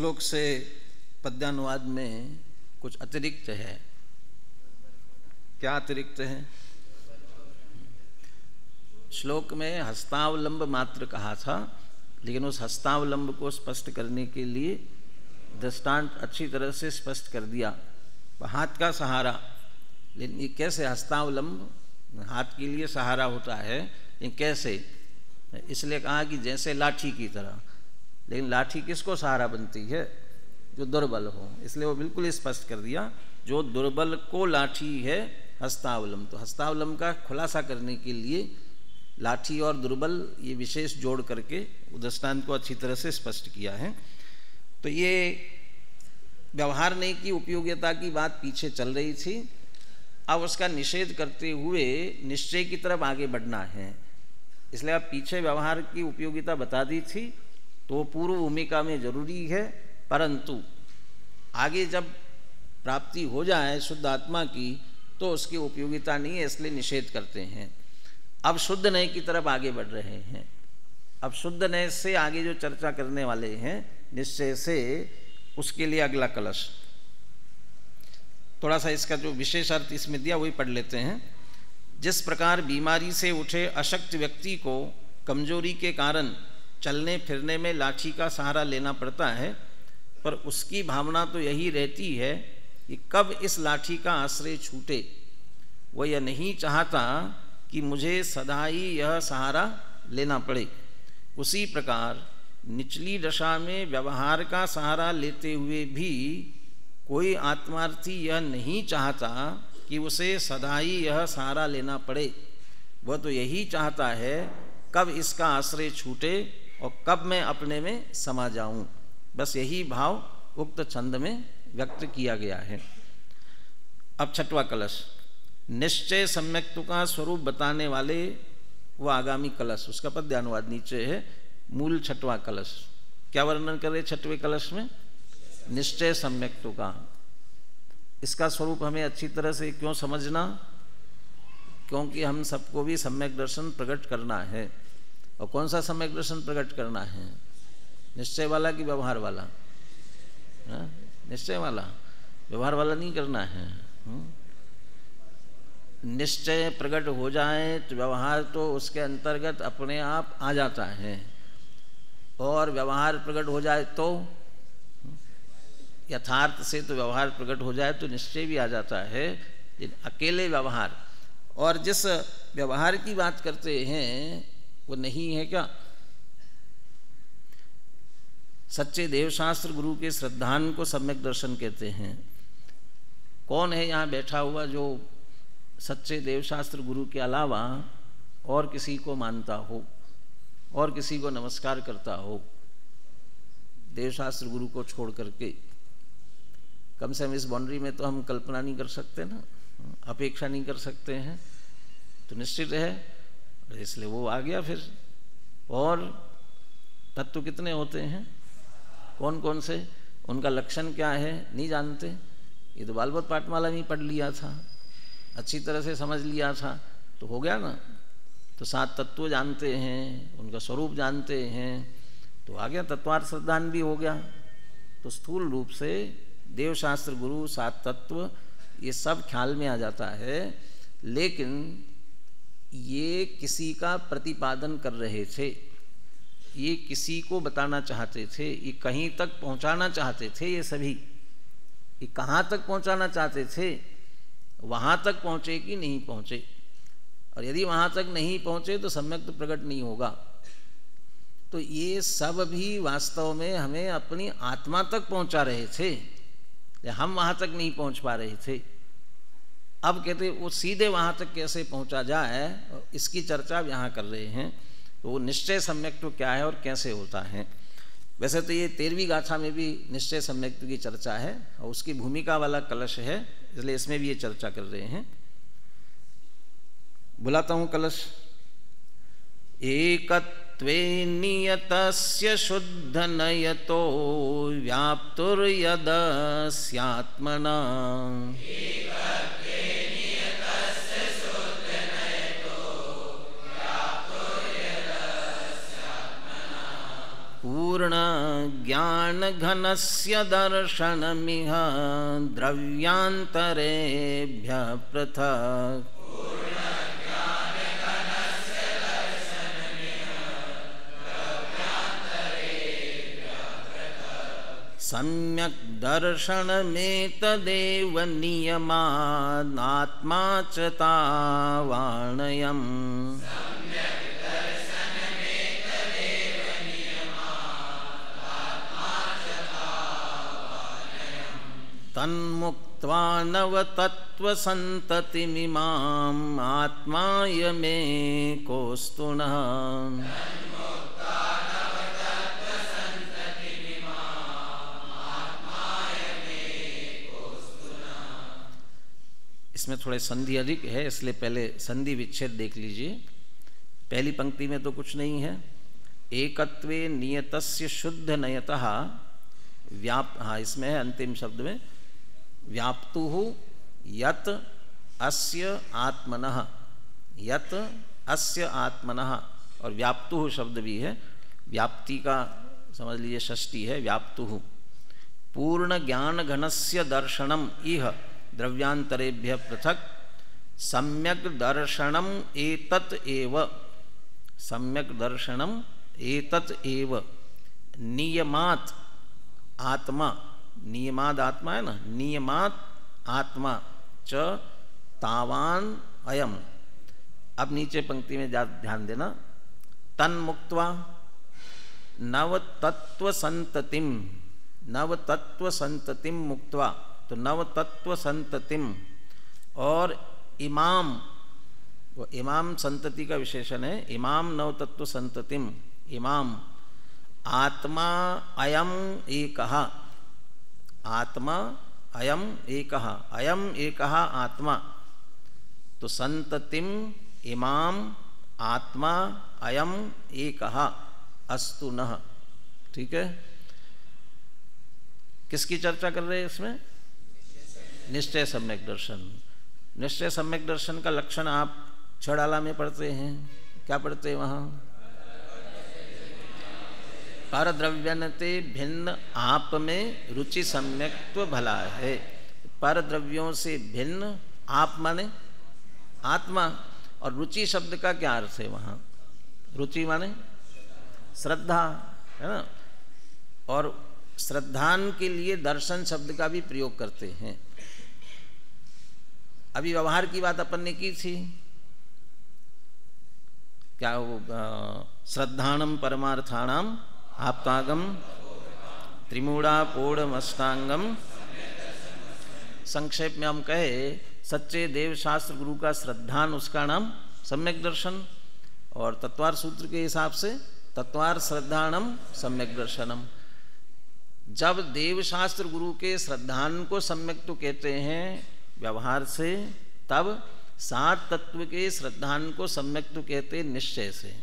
श्लोक से पद्यानुवाद में कुछ अतिरिक्त है। क्या अतिरिक्त है? श्लोक में हस्तावलंब मात्र कहा था, लेकिन उस हस्तावलंब को स्पष्ट करने के लिए दृष्टांत अच्छी तरह से स्पष्ट कर दिया। हाथ का सहारा, लेकिन ये कैसे हस्तावलंब हाथ के लिए सहारा होता है, ये कैसे? इसलिए कहा कि जैसे लाठी की तरह। लेकिन लाठी किसको सहारा बनती है? जो दुर्बल हो। इसलिए वो बिल्कुल स्पष्ट कर दिया, जो दुर्बल को लाठी है हस्तावलंब। तो हस्तावलंब का खुलासा करने के लिए लाठी और दुर्बल ये विशेष जोड़ करके दृष्टांत को अच्छी तरह से स्पष्ट किया है। तो ये व्यवहारने की उपयोगिता की बात पीछे चल रही थी। अब उसका निषेध करते हुए निश्चय की तरफ आगे बढ़ना है। इसलिए अब पीछे व्यवहार की उपयोगिता बता दी थी, तो पूर्व भूमिका में जरूरी है, परंतु आगे जब प्राप्ति हो जाए शुद्ध आत्मा की तो उसकी उपयोगिता नहीं है, इसलिए निषेध करते हैं। अब शुद्ध नय की तरफ आगे बढ़ रहे हैं। अब शुद्ध नय से आगे जो चर्चा करने वाले हैं निश्चय से, उसके लिए अगला कलश। थोड़ा सा इसका जो विशेष अर्थ इसमें दिया वही पढ़ लेते हैं। जिस प्रकार बीमारी से उठे अशक्त व्यक्ति को कमजोरी के कारण चलने फिरने में लाठी का सहारा लेना पड़ता है, पर उसकी भावना तो यही रहती है कि कब इस लाठी का आश्रय छूटे। वह यह नहीं चाहता कि मुझे सदा ही यह सहारा लेना पड़े। उसी प्रकार निचली दशा में व्यवहार का सहारा लेते हुए भी कोई आत्मार्थी यह नहीं चाहता कि उसे सदा ही यह सहारा लेना पड़े। वह तो यही चाहता है कब इसका आश्रय छूटे और कब मैं अपने में समा जाऊं। बस यही भाव उक्त छंद में व्यक्त किया गया है। अब छठवां कलश, निश्चय सम्यक्त्व का स्वरूप बताने वाले वो आगामी कलश, उसका पद्यानुवाद नीचे है। मूल छठवां कलश क्या वर्णन कर रहे? छठवें कलश में निश्चय सम्यक्त्व का। इसका स्वरूप हमें अच्छी तरह से क्यों समझना? क्योंकि हम सबको भी सम्यक दर्शन प्रकट करना है। और कौन सा सम्यक दर्शन प्रकट करना है? निश्चय वाला कि व्यवहार वाला? निश्चय वाला, व्यवहार वाला नहीं करना है। निश्चय प्रकट हो जाए तो व्यवहार तो उसके अंतर्गत अपने आप आ जाता है, और व्यवहार प्रकट हो जाए तो यथार्थ से तो व्यवहार प्रकट हो जाए तो निश्चय भी आ जाता है। अकेले व्यवहार, और जिस व्यवहार की बात करते हैं वो नहीं है क्या? सच्चे देवशास्त्र गुरु के श्रद्धान को सम्यक दर्शन कहते हैं। कौन है यहाँ बैठा हुआ जो सच्चे देवशास्त्र गुरु के अलावा और किसी को मानता हो और किसी को नमस्कार करता हो? देवशास्त्र गुरु को छोड़ करके कम से कम इस बाउंड्री में तो हम कल्पना नहीं कर सकते ना, अपेक्षा नहीं कर सकते हैं। तो निश्चित है, इसलिए वो आ गया फिर। और तत्व कितने होते हैं, कौन कौन से, उनका लक्षण क्या है नहीं जानते। ये तो बालबोध पाठमाला में पढ़ लिया था, अच्छी तरह से समझ लिया था, तो हो गया ना। तो 7 तत्व जानते हैं, उनका स्वरूप जानते हैं, तो आ गया, तत्वार्थ श्रद्धान भी हो गया। तो स्थूल रूप से देवशास्त्र गुरु 7 तत्व ये सब ख्याल में आ जाता है। लेकिन ये किसी का प्रतिपादन कर रहे थे, ये किसी को बताना चाहते थे, ये कहीं तक पहुंचाना चाहते थे। ये सभी ये कहाँ तक पहुंचाना चाहते थे? वहाँ तक पहुँचे कि नहीं पहुँचे। और यदि वहाँ तक नहीं पहुँचे तो सम्यक तो प्रकट नहीं होगा। तो ये सब भी वास्तव में हमें अपनी आत्मा तक पहुँचा रहे थे, हम वहाँ तक नहीं पहुँच पा रहे थे। अब कहते वो सीधे वहाँ तक कैसे पहुँचा जाए, इसकी चर्चा अब यहाँ कर रहे हैं। तो वो निश्चय सम्यक्त्व क्या है और कैसे होता है। वैसे तो ये 13वीं गाथा में भी निश्चय सम्यक्त्व की चर्चा है और उसकी भूमिका वाला कलश है, इसलिए इसमें भी ये चर्चा कर रहे हैं। बुलाता हूँ कलश। एकत्वे नियतस्य शुद्ध नयतो व्याप्तुर्यदस्यात्मना पूर्ण ज्ञान घनस्य दर्शनमिह द्रव्यांतरेभ्यः पृथक् सम्यक् दर्शनमेतदेव नियमानात्मा च तावाणयम् तन्मुक्त्वा नवतत्त्वसन्ततिमिमाम् आत्मायमेकोऽस्तु नः। इसमें थोड़े संधि अधिक है, इसलिए पहले संधि विच्छेद देख लीजिए। पहली पंक्ति में तो कुछ नहीं है। एकत्वे नियतस्य शुद्ध नयतः हाँ इसमें है अंतिम शब्द में व्याप्तुः यत अस्य आत्मनः, यत अस्य आत्मनः, और व्याप्तुः शब्द भी है, व्याप्ति का समझ लीजिए षष्ठी है व्याप्तुः। पूर्ण ज्ञान घनस्य दर्शनम इह द्रव्यांतरेभ्य पृथक सम्यक दर्शनम एतत् एव, सम्यक दर्शनम एतत् एव नियमात् आत्मा, नियमाद आत्मा है ना, नियमात आत्मा च तावान अयम। अब नीचे पंक्ति में ध्यान देना। तन्मुक्त्वा नवतत्व संततिम, नवतत्व संततिम मुक्त्वा, तो नवतत्व संततिम और इमाम, वो इमाम संतति का विशेषण है, इमाम नवतत्व संततिम, इमाम आत्मा अयम एकः, आत्मा अयम एकः, अयम एकः आत्मा, तो संततिम इमाम आत्मा अयम एकः अस्तु नः। ठीक है, किसकी चर्चा कर रहे हैं इसमें? निश्चय सम्यक दर्शन। निश्चय सम्यक दर्शन का लक्षण आप छड़ाला में पढ़ते हैं, क्या पढ़ते हैं वहाँ? परद्रव्यनते भिन्न आप में रुचि सम्यक्त्व भला है। परद्रव्यों से भिन्न आप माने आत्मा, और रुचि शब्द का क्या अर्थ है वहाँ? रुचि माने श्रद्धा, है ना, और श्रद्धान के लिए दर्शन शब्द का भी प्रयोग करते हैं। अभी व्यवहार की बात अपन ने की थी, क्या वो श्रद्धानम परमार्थानाम आप्तागम त्रिमूढ़ापोढ़मष्टांगम। संक्षेप में हम कहे सच्चे देव शास्त्र गुरु का श्रद्धान, उसका नाम सम्यक दर्शन, और तत्वार सूत्र के हिसाब से तत्वार श्रद्धानम सम्यक दर्शनम। जब देव शास्त्र गुरु के श्रद्धान को सम्यक तो कहते हैं व्यवहार से, तब सात तत्व के श्रद्धान को सम्यक तो कहते निश्चय से।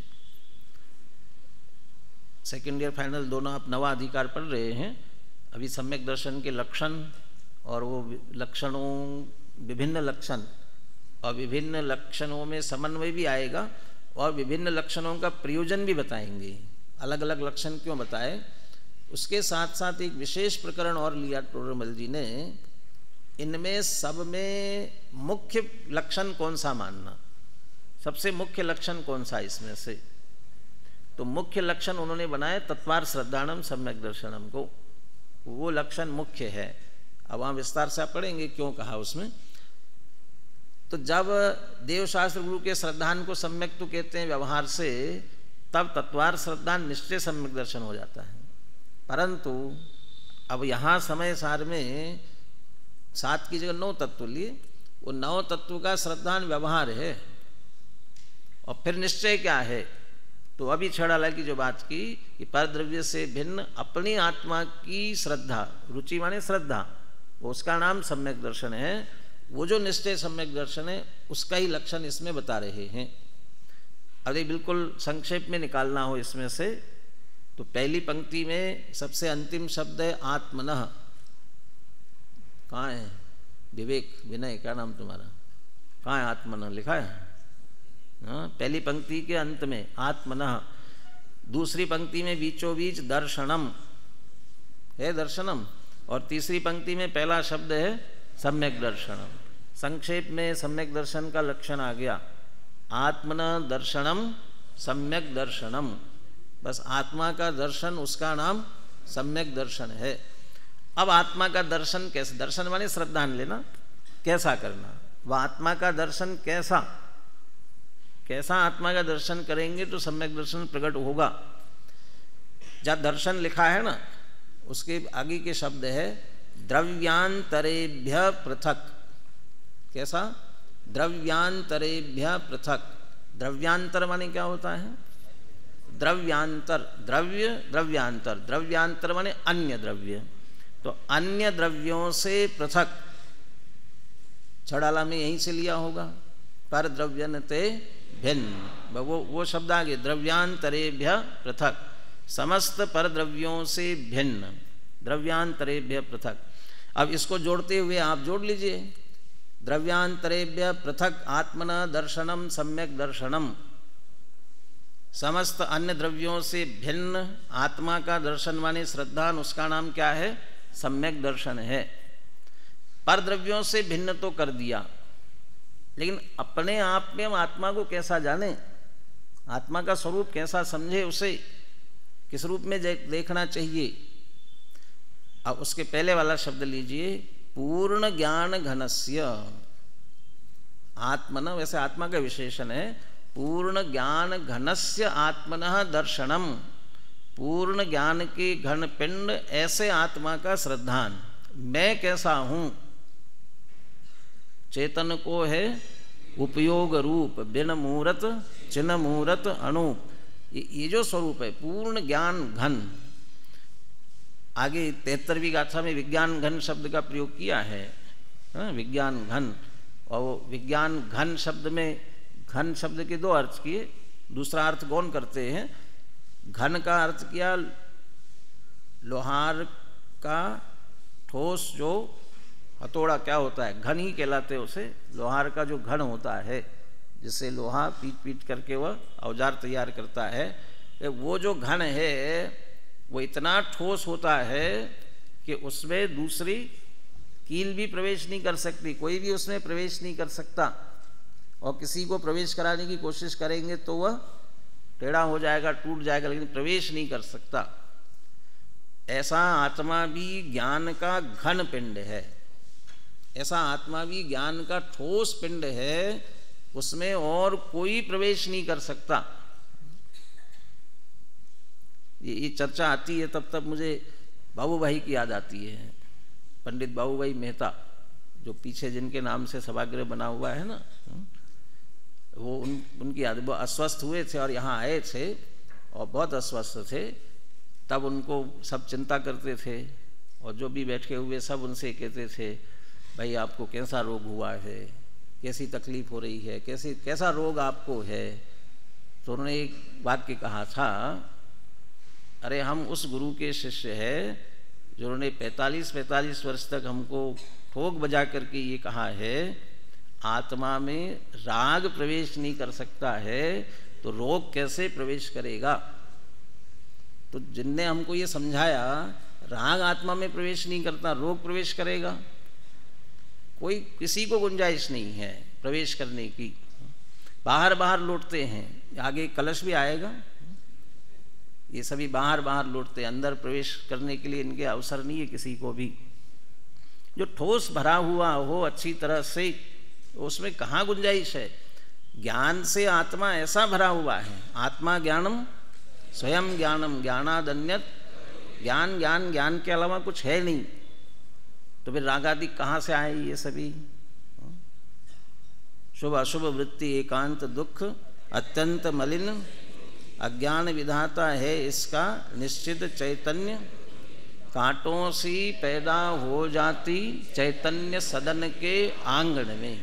सेकेंड ईयर फाइनल दोनों आप नवा अधिकार पढ़ रहे हैं। अभी सम्यक दर्शन के लक्षण और वो लक्षणों, विभिन्न लक्षण और विभिन्न लक्षणों में समन्वय भी आएगा, और विभिन्न लक्षणों का प्रयोजन भी बताएंगे। अलग अलग लक्षण क्यों बताए, उसके साथ साथ एक विशेष प्रकरण और लिया टोडरमल जी ने। इनमें सब में मुख्य लक्षण कौन सा मानना, सबसे मुख्य लक्षण कौन सा इसमें से? तो मुख्य लक्षण उन्होंने बनाए तत्वार श्रद्धानम सम्यक दर्शनम को, वो लक्षण मुख्य है। अब वहाँ विस्तार से आप पढ़ेंगे क्यों कहा उसमें। तो जब देवशास्त्र गुरु के श्रद्धान को सम्यक तो कहते हैं व्यवहार से, तब तत्वार श्रद्धान निश्चय सम्यक दर्शन हो जाता है। परंतु अब यहाँ समय सार में 7 की जगह 9 तत्व लिए, वो 9 तत्व का श्रद्धान व्यवहार है, और फिर निश्चय क्या है? तो अभी छड़ाला की जो बात की कि परद्रव्य से भिन्न अपनी आत्मा की श्रद्धा, रुचि माने श्रद्धा, उसका नाम सम्यक दर्शन है। वो जो निश्चय सम्यक दर्शन है उसका ही लक्षण इसमें बता रहे हैं। अरे बिल्कुल संक्षेप में निकालना हो इसमें से, तो पहली पंक्ति में सबसे अंतिम शब्द है आत्मनः। कहाँ है विवेक, विनय, क्या नाम तुम्हारा? कहाँ है आत्मनः लिखा है? हाँ, पहली पंक्ति के अंत में आत्मनः। दूसरी पंक्ति में बीचों बीच दर्शनम है, दर्शनम, और तीसरी पंक्ति में पहला शब्द है सम्यक दर्शनम। संक्षेप में सम्यक दर्शन का लक्षण आ गया, आत्मन दर्शनम सम्यक दर्शनम। बस आत्मा का दर्शन, उसका नाम सम्यक दर्शन है। अब आत्मा का दर्शन कैसे, दर्शन माने श्रद्धा लेना, कैसा करना, वह आत्मा का दर्शन कैसा, कैसा आत्मा का दर्शन करेंगे तो सम्यक दर्शन प्रकट होगा। जहाँ दर्शन लिखा है ना, उसके आगे के शब्द है द्रव्यांतरेभ्य पृथक। कैसा? द्रव्यांतरेभ्य पृथक। द्रव्यांतर माने क्या होता है? द्रव्यांतर, द्रव्य द्रव्यांतर, द्रव्यांतर माने अन्य द्रव्य। तो अन्य द्रव्यों से पृथक, छड़ाला में यहीं से लिया होगा, पर द्रव्यनते भिन्न, वो शब्द आगे द्रव्यांतरेभ्य पृथक, समस्त पर द्रव्यों से भिन्न, द्रव्यांतरेभ्य पृथक। अब इसको जोड़ते हुए आप जोड़ लीजिए, द्रव्यांतरेभ्य पृथक आत्मना दर्शनम सम्यक दर्शनम। समस्त अन्य द्रव्यों से भिन्न आत्मा का दर्शन माने श्रद्धा, उसका नाम क्या है? सम्यक दर्शन है। पर द्रव्यों से भिन्न तो कर दिया, लेकिन अपने आप में हम आत्मा को कैसा जाने, आत्मा का स्वरूप कैसा समझे, उसे किस रूप में देखना चाहिए। अब उसके पहले वाला शब्द लीजिए, पूर्ण ज्ञान घनस्य आत्मन, वैसे आत्मा का विशेषण है, पूर्ण ज्ञान घनस्य आत्मनः दर्शनम। पूर्ण ज्ञान के घन पिंड ऐसे आत्मा का श्रद्धान। मैं कैसा हूं? चेतन को है उपयोग रूप, बिन मूरत चिन्ह मूरत अनूप, ये जो स्वरूप है पूर्ण ज्ञान घन। आगे 73वीं गाथा में विज्ञान घन शब्द का प्रयोग किया है, विज्ञान घन। और विज्ञान घन शब्द में घन शब्द के दो अर्थ किए, दूसरा अर्थ कौन करते हैं? घन का अर्थ किया लोहार का ठोस जो हथौड़ा क्या होता है, घन ही कहलाते उसे। लोहार का जो घन होता है, जिससे लोहा पीट पीट करके वह औजार तैयार करता है, वो जो घन है वो इतना ठोस होता है कि उसमें दूसरी कील भी प्रवेश नहीं कर सकती, कोई भी उसमें प्रवेश नहीं कर सकता। और किसी को प्रवेश कराने की कोशिश करेंगे तो वह टेढ़ा हो जाएगा, टूट जाएगा, लेकिन प्रवेश नहीं कर सकता। ऐसा आत्मा भी ज्ञान का घन पिंड है, ऐसा आत्मा भी ज्ञान का ठोस पिंड है, उसमें और कोई प्रवेश नहीं कर सकता। ये चर्चा आती है तब तब मुझे बाबू भाई की याद आती है, पंडित बाबू भाई मेहता, जो पीछे जिनके नाम से सभागृह बना हुआ है ना, वो उनकी याद। वो अस्वस्थ हुए थे और यहाँ आए थे और बहुत अस्वस्थ थे, तब उनको सब चिंता करते थे, और जो भी बैठे हुए सब उनसे कहते थे, भाई आपको कैसा रोग हुआ है, कैसी तकलीफ हो रही है, कैसा रोग आपको है। तो उन्होंने एक वाक्य कहा था, अरे हम उस गुरु के शिष्य हैं जिन्होंने 45 वर्ष तक हमको ठोक बजा करके ये कहा है, आत्मा में राग प्रवेश नहीं कर सकता है तो रोग कैसे प्रवेश करेगा। तो जिनने हमको ये समझाया, राग आत्मा में प्रवेश नहीं करता, रोग प्रवेश करेगा, कोई किसी को गुंजाइश नहीं है प्रवेश करने की। बाहर बाहर लौटते हैं, आगे कलश भी आएगा, ये सभी बाहर बाहर लौटते हैं, अंदर प्रवेश करने के लिए इनके अवसर नहीं है किसी को भी। जो ठोस भरा हुआ हो अच्छी तरह से, उसमें कहाँ गुंजाइश है। ज्ञान से आत्मा ऐसा भरा हुआ है, आत्मा ज्ञानम स्वयं ज्ञानम ज्ञानादन्यत, ज्ञान ज्ञान ज्ञान के अलावा कुछ है नहीं। तो फिर राग आदि कहाँ से आए ये सभी। शुभ अशुभ वृत्ति एकांत दुख अत्यंत मलिन, अज्ञान विधाता है इसका निश्चित चैतन्य, कांटों सी पैदा हो जाती चैतन्य सदन के आंगन में,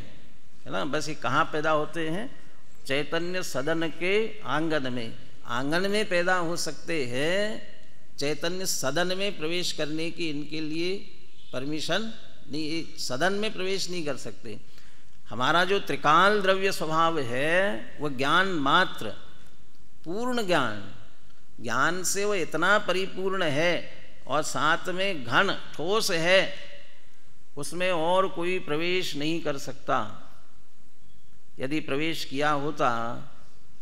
है ना। बस ये कहाँ पैदा होते हैं? चैतन्य सदन के आंगन में। आंगन में पैदा हो सकते हैं, चैतन्य सदन में प्रवेश करने की इनके लिए परमिशन नहीं, सदन में प्रवेश नहीं कर सकते। हमारा जो त्रिकाल द्रव्य स्वभाव है वह ज्ञान मात्र, पूर्ण ज्ञान, ज्ञान से वो इतना परिपूर्ण है और साथ में घन ठोस है, उसमें और कोई प्रवेश नहीं कर सकता। यदि प्रवेश किया होता,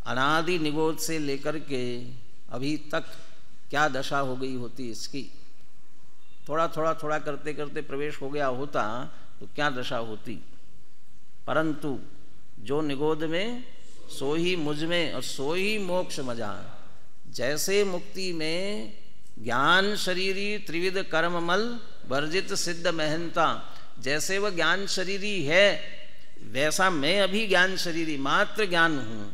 अनादि निगोद से लेकर के अभी तक क्या दशा हो गई होती इसकी। थोड़ा थोड़ा थोड़ा करते करते प्रवेश हो गया होता तो क्या दशा होती। परंतु जो निगोद में सो ही मुझ में और सो ही मोक्ष मजा। जैसे मुक्ति में ज्ञान शरीरी त्रिविध कर्ममल वर्जित सिद्ध महंता, जैसे वह ज्ञान शरीरी है वैसा मैं अभी ज्ञान शरीरी मात्र ज्ञान हूँ,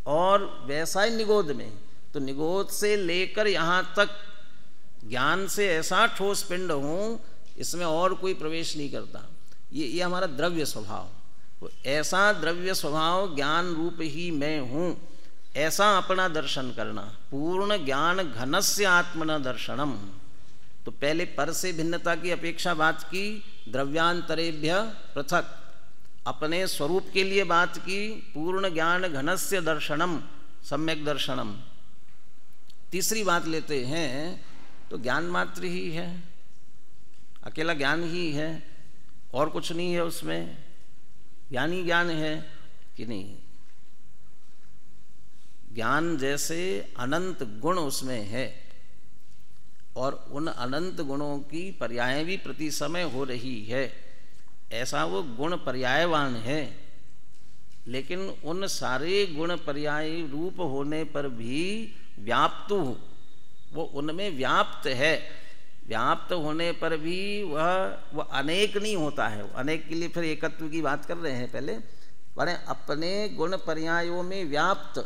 और वैसा ही निगोद में। तो निगोद से लेकर यहाँ तक ज्ञान से ऐसा ठोस पिंड हूँ, इसमें और कोई प्रवेश नहीं करता। ये हमारा द्रव्य स्वभाव, तो ऐसा द्रव्य स्वभाव ज्ञान रूप ही मैं हूँ, ऐसा अपना दर्शन करना। पूर्ण ज्ञान घनस्य आत्मन दर्शनम। तो पहले पर से भिन्नता की अपेक्षा बात की, द्रव्यांतरेभ्य पृथक, अपने स्वरूप के लिए बात की, पूर्ण ज्ञान घनस्य दर्शनम सम्यक दर्शनम। तीसरी बात लेते हैं तो ज्ञान मात्र ही है, अकेला ज्ञान ही है, और कुछ नहीं है उसमें, ज्ञान ही ज्ञान है कि नहीं। ज्ञान जैसे अनंत गुण उसमें है, और उन अनंत गुणों की पर्याय भी प्रति समय हो रही है, ऐसा वो गुण पर्यायवान है। लेकिन उन सारे गुण पर्याय रूप होने पर भी व्याप्तु, वो उनमें व्याप्त है। व्याप्त होने पर भी वह अनेक नहीं होता है। अनेक के लिए फिर एकत्व की बात कर रहे हैं पहले, माने अपने गुण पर्यायों में व्याप्त,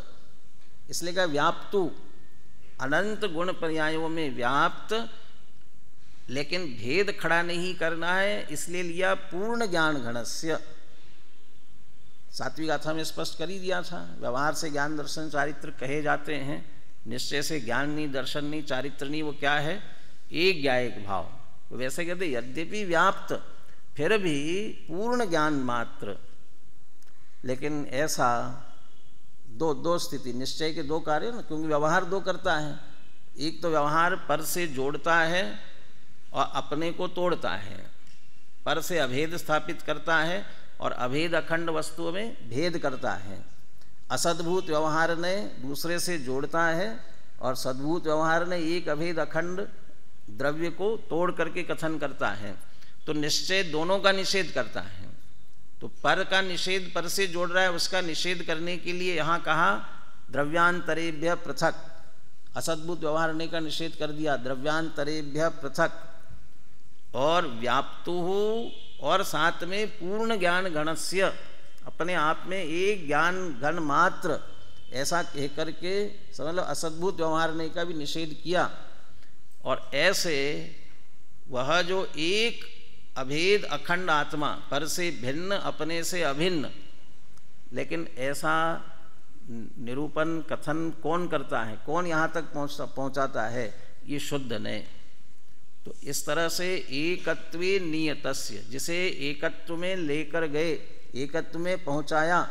इसलिए कहा व्याप्तु, अनंत गुण पर्यायों में व्याप्त, लेकिन भेद खड़ा नहीं करना है, इसलिए लिया पूर्ण ज्ञान घनस्य। सात्विक गाथा में स्पष्ट कर ही दिया था, व्यवहार से ज्ञान दर्शन चारित्र कहे जाते हैं, निश्चय से ज्ञान नहीं दर्शन नहीं चारित्र नहीं, वो क्या है, एक ज्ञायक भाव। तो वैसे कहते यद्यपि व्याप्त फिर भी पूर्ण ज्ञान मात्र। लेकिन ऐसा दो स्थिति, निश्चय के दो कार्य ना, क्योंकि व्यवहार दो करता है। एक तो व्यवहार पर से जोड़ता है और अपने को तोड़ता है, पर से अभेद स्थापित करता है और अभेद अखंड वस्तुओं में भेद करता है। असद्भूत व्यवहार ने दूसरे से जोड़ता है और सद्भूत व्यवहार ने एक अभेद अखंड द्रव्य को तोड़ करके कथन करता है। तो निश्चय दोनों का निषेध करता है। तो पर का निषेध पर से जोड़ रहा है, उसका निषेध करने के लिए यहाँ कहा द्रव्यांतरेभ्य पृथक। असद्भुत व्यवहार ने का निषेध कर दिया, द्रव्यांतरेभ्य पृथक, और व्याप्तु और साथ में पूर्ण ज्ञान गणस्य, अपने आप में एक ज्ञान घन मात्र, ऐसा कह करके समझ लो असद्भुत व्यवहार ने का भी निषेध किया। और ऐसे वह जो एक अभेद अखंड आत्मा, पर से भिन्न अपने से अभिन्न, लेकिन ऐसा निरूपण कथन कौन करता है, कौन यहाँ तक पहुँचाता है, ये शुद्ध ने। तो इस तरह से एकत्वे नियतस्य, जिसे एकत्व में लेकर गए, एकत्व में पहुँचाया,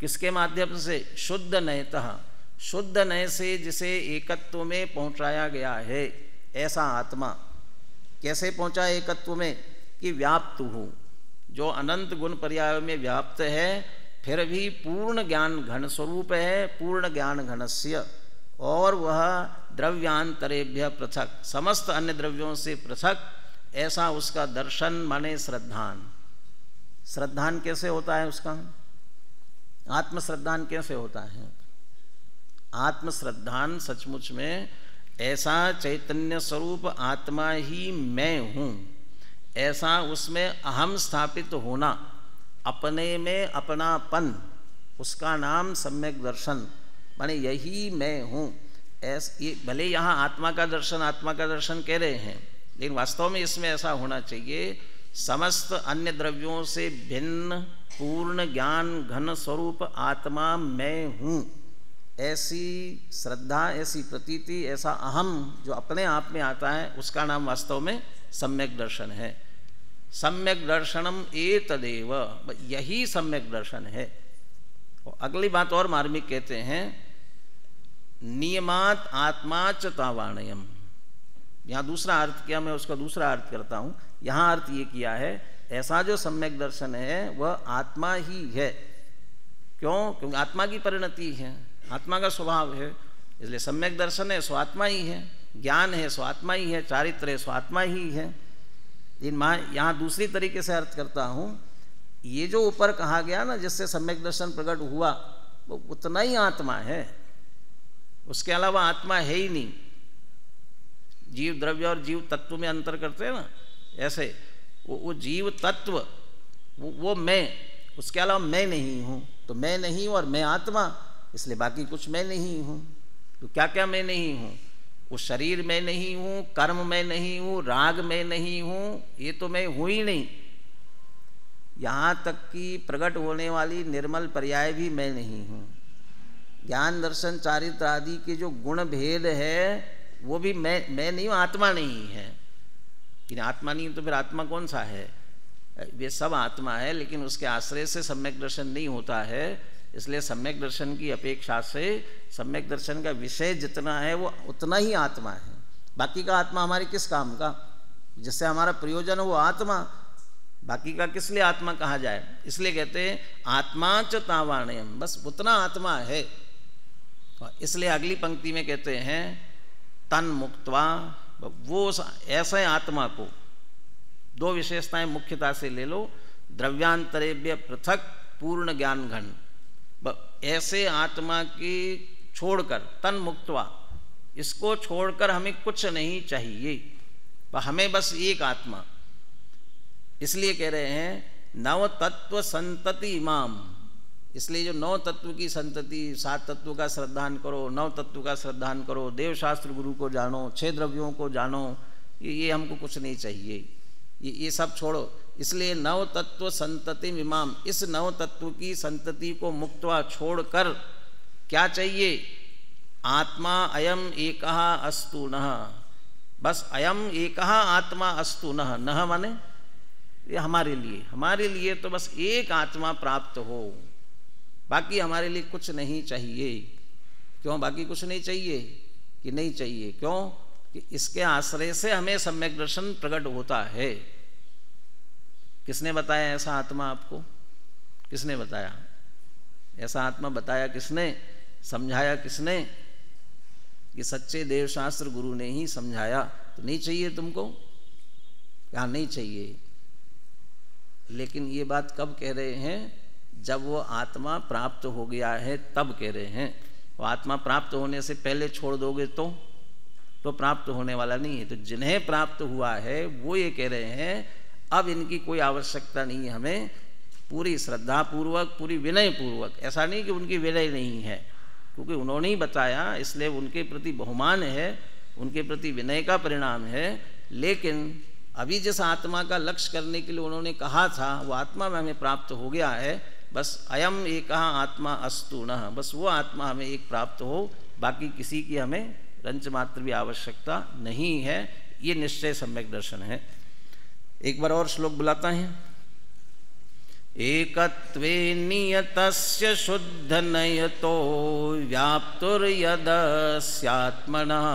किसके माध्यम से, शुद्ध नयतः, शुद्ध नय से जिसे एकत्व में पहुँचाया गया है, ऐसा आत्मा। कैसे पहुँचा एकत्व में, कि व्याप्त हो, जो अनंत गुण पर्याय में व्याप्त है, फिर भी पूर्ण ज्ञान घन स्वरूप है, पूर्ण ज्ञान घनस्य, और वह द्रव्यांतरेभ्य पृथक, समस्त अन्य द्रव्यों से पृथक, ऐसा उसका दर्शन माने श्रद्धान। श्रद्धान कैसे होता है उसका, आत्मश्रद्धान कैसे होता है। आत्मश्रद्धान सचमुच में ऐसा चैतन्य स्वरूप आत्मा ही मैं हूँ, ऐसा उसमें अहम स्थापित होना, अपने में अपनापन, उसका नाम सम्यक दर्शन, माने यही मैं हूँ। ये भले यहाँ आत्मा का दर्शन कह रहे हैं, लेकिन वास्तव में इसमें ऐसा होना चाहिए, समस्त अन्य द्रव्यों से भिन्न पूर्ण ज्ञान घन स्वरूप आत्मा मैं हूँ, ऐसी श्रद्धा, ऐसी प्रतीति, ऐसा अहम जो अपने आप में आता है, उसका नाम वास्तव में सम्यक दर्शन है। सम्यक दर्शनम एतदेव, यही सम्यक दर्शन है। और अगली बात और मार्मिक कहते हैं, नियमात आत्मा च तावाणयम। यहाँ दूसरा अर्थ किया, मैं उसका दूसरा अर्थ करता हूँ। यहाँ अर्थ ये किया है, ऐसा जो सम्यक दर्शन है वह आत्मा ही है। क्यों? क्योंकि आत्मा की परिणति है, आत्मा का स्वभाव है, इसलिए सम्यक दर्शन है सो आत्मा ही है, ज्ञान है सो आत्मा ही है, चारित्र है सो आत्मा ही है। यहाँ दूसरी तरीके से अर्थ करता हूँ, ये जो ऊपर कहा गया ना जिससे सम्यक दर्शन प्रकट हुआ वो उतना ही आत्मा है, उसके अलावा आत्मा है ही नहीं। जीव द्रव्य और जीव तत्व में अंतर करते हैं ना, ऐसे वो जीव तत्व वो मैं, उसके अलावा मैं नहीं हूँ। तो मैं नहीं हूँ और मैं आत्मा, इसलिए बाकी कुछ मैं नहीं हूँ। तो क्या क्या मैं नहीं हूँ? वो शरीर में नहीं हूँ, कर्म में नहीं हूँ, राग में नहीं हूँ, ये तो मैं हूँ ही नहीं। यहाँ तक कि प्रकट होने वाली निर्मल पर्याय भी मैं नहीं हूँ। ज्ञान दर्शन चारित्र आदि के जो गुण भेद है वो भी मैं नहीं हूँ, आत्मा नहीं है। लेकिन आत्मा नहीं तो फिर आत्मा कौन सा है? वे सब आत्मा है, लेकिन उसके आश्रय से सम्यक दर्शन नहीं होता है। इसलिए सम्यक दर्शन की अपेक्षा से सम्यक दर्शन का विषय जितना है वो उतना ही आत्मा है। बाकी का आत्मा हमारे किस काम का? जिससे हमारा प्रयोजन हो वो आत्मा, बाकी का किस लिए आत्मा कहा जाए? इसलिए कहते हैं आत्मा च तावाणयम, बस उतना आत्मा है। इसलिए अगली पंक्ति में कहते हैं तन मुक्त्वा, वो ऐसे आत्मा को दो विशेषताएं मुख्यता से ले लो, द्रव्यांतरेभ्य पृथक पूर्ण ज्ञान घन। ऐसे आत्मा की छोड़कर, तन मुक्त्वा, इसको छोड़कर हमें कुछ नहीं चाहिए, हमें बस एक आत्मा। इसलिए कह रहे हैं नव तत्व संतति इमाम। इसलिए जो नौ तत्व की संतति, 7 तत्वों का श्रद्धान करो, 9 तत्व का श्रद्धान करो, देव शास्त्र गुरु को जानो, 6 द्रव्यों को जानो, ये हमको कुछ नहीं चाहिए, ये सब छोड़ो। इसलिए नव तत्व संतति इमाम, इस नव तत्व की संतति को मुक्त्वा छोड़कर क्या चाहिए? आत्मा अयम एकः अस्तु नः, बस अयम एकः आत्मा अस्तु नः। नः माने ये हमारे लिए तो बस एक आत्मा प्राप्त हो, बाकी हमारे लिए कुछ नहीं चाहिए। क्यों बाकी कुछ नहीं चाहिए? कि नहीं चाहिए क्यों? कि इसके आश्रय से हमें सम्यक दर्शन प्रकट होता है। किसने बताया ऐसा आत्मा आपको? किसने बताया ऐसा आत्मा? बताया किसने? समझाया किसने? कि सच्चे देव शास्त्र गुरु ने ही समझाया। तो नहीं चाहिए तुमको? क्या नहीं चाहिए? लेकिन ये बात कब कह रहे हैं? जब वो आत्मा प्राप्त हो गया है तब कह रहे हैं। वो आत्मा प्राप्त होने से पहले छोड़ दोगे तो प्राप्त होने वाला नहीं है। तो जिन्हें प्राप्त हुआ है वो ये कह रहे हैं अब इनकी कोई आवश्यकता नहीं है, हमें पूरी श्रद्धा पूर्वक, पूरी विनय पूर्वक। ऐसा नहीं कि उनकी विनय नहीं है, क्योंकि उन्होंने ही बताया इसलिए उनके प्रति बहुमान है, उनके प्रति विनय का परिणाम है। लेकिन अभी जिस आत्मा का लक्ष्य करने के लिए उन्होंने कहा था वो आत्मा में हमें प्राप्त हो गया है। बस अयम एकः आत्मा अस्तु नः, बस वो आत्मा हमें एक प्राप्त हो, बाकी किसी की हमें रंच मात्र भी आवश्यकता नहीं है। ये निश्चय सम्यक दर्शन है। एक बार और श्लोक बुलाता है। एकत्वे नियतस्य शुद्ध नयतो व्याप्तुर्यदस्यात्मनः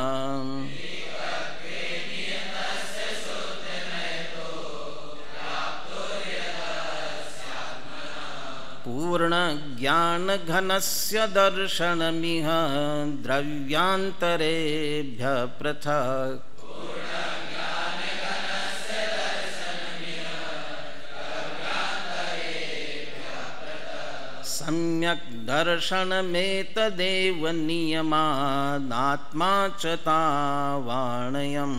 पूर्ण ज्ञान घनस्य दर्शनमिह द्रव्यांतरेभ्य पृथक् सम्यक् दर्शनमेतदेव नियमादात्मा च तावाणयम्।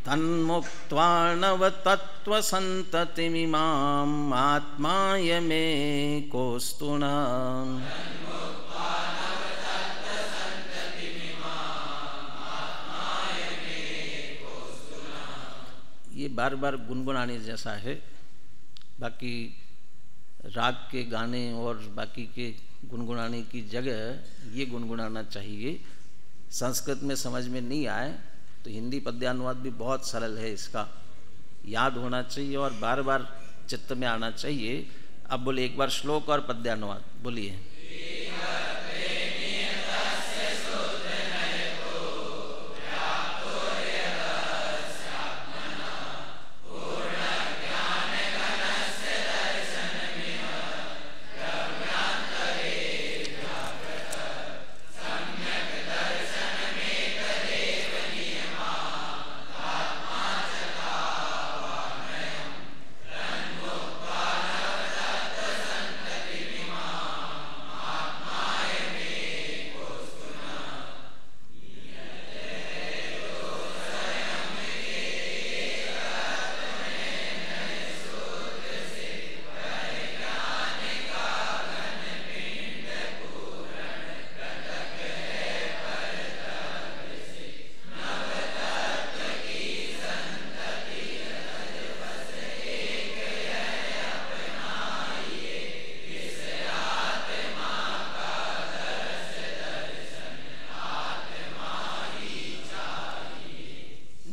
तन्मुक्त्वा नवतत्त्वसन्ततिमिमाम् आत्मायमेकोऽस्तु न। ये बार बार गुनगुनाने जैसा है। बाकी राग के गाने और बाकी के गुनगुनाने की जगह ये गुनगुनाना चाहिए। संस्कृत में समझ में नहीं आए तो हिंदी पद्यानुवाद भी बहुत सरल है इसका। याद होना चाहिए और बार बार चित्त में आना चाहिए। अब बोले एक बार श्लोक और पद्यानुवाद बोलिए।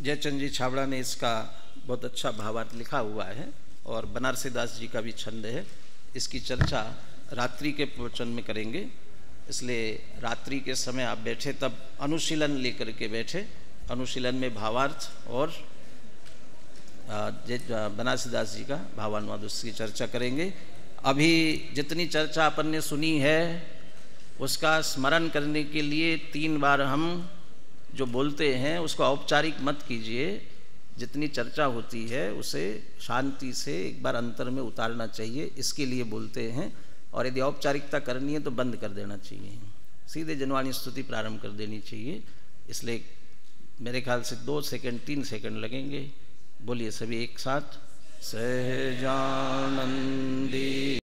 जयचंद जी छाबड़ा ने इसका बहुत अच्छा भावार्थ लिखा हुआ है और बनारसी दास जी का भी छंद है। इसकी चर्चा रात्रि के प्रवचन में करेंगे, इसलिए रात्रि के समय आप बैठे तब अनुशीलन लेकर के बैठे। अनुशीलन में भावार्थ और बनारसी दास जी का भावानुवाद उसकी चर्चा करेंगे। अभी जितनी चर्चा अपन ने सुनी है उसका स्मरण करने के लिए 3 बार हम जो बोलते हैं उसको औपचारिक मत कीजिए। जितनी चर्चा होती है उसे शांति से एक बार अंतर में उतारना चाहिए, इसके लिए बोलते हैं। और यदि औपचारिकता करनी है तो बंद कर देना चाहिए, सीधे जनवाणी स्तुति प्रारंभ कर देनी चाहिए। इसलिए मेरे ख्याल से 2 सेकंड 3 सेकंड लगेंगे। बोलिए सभी एक साथ। सहजानंदी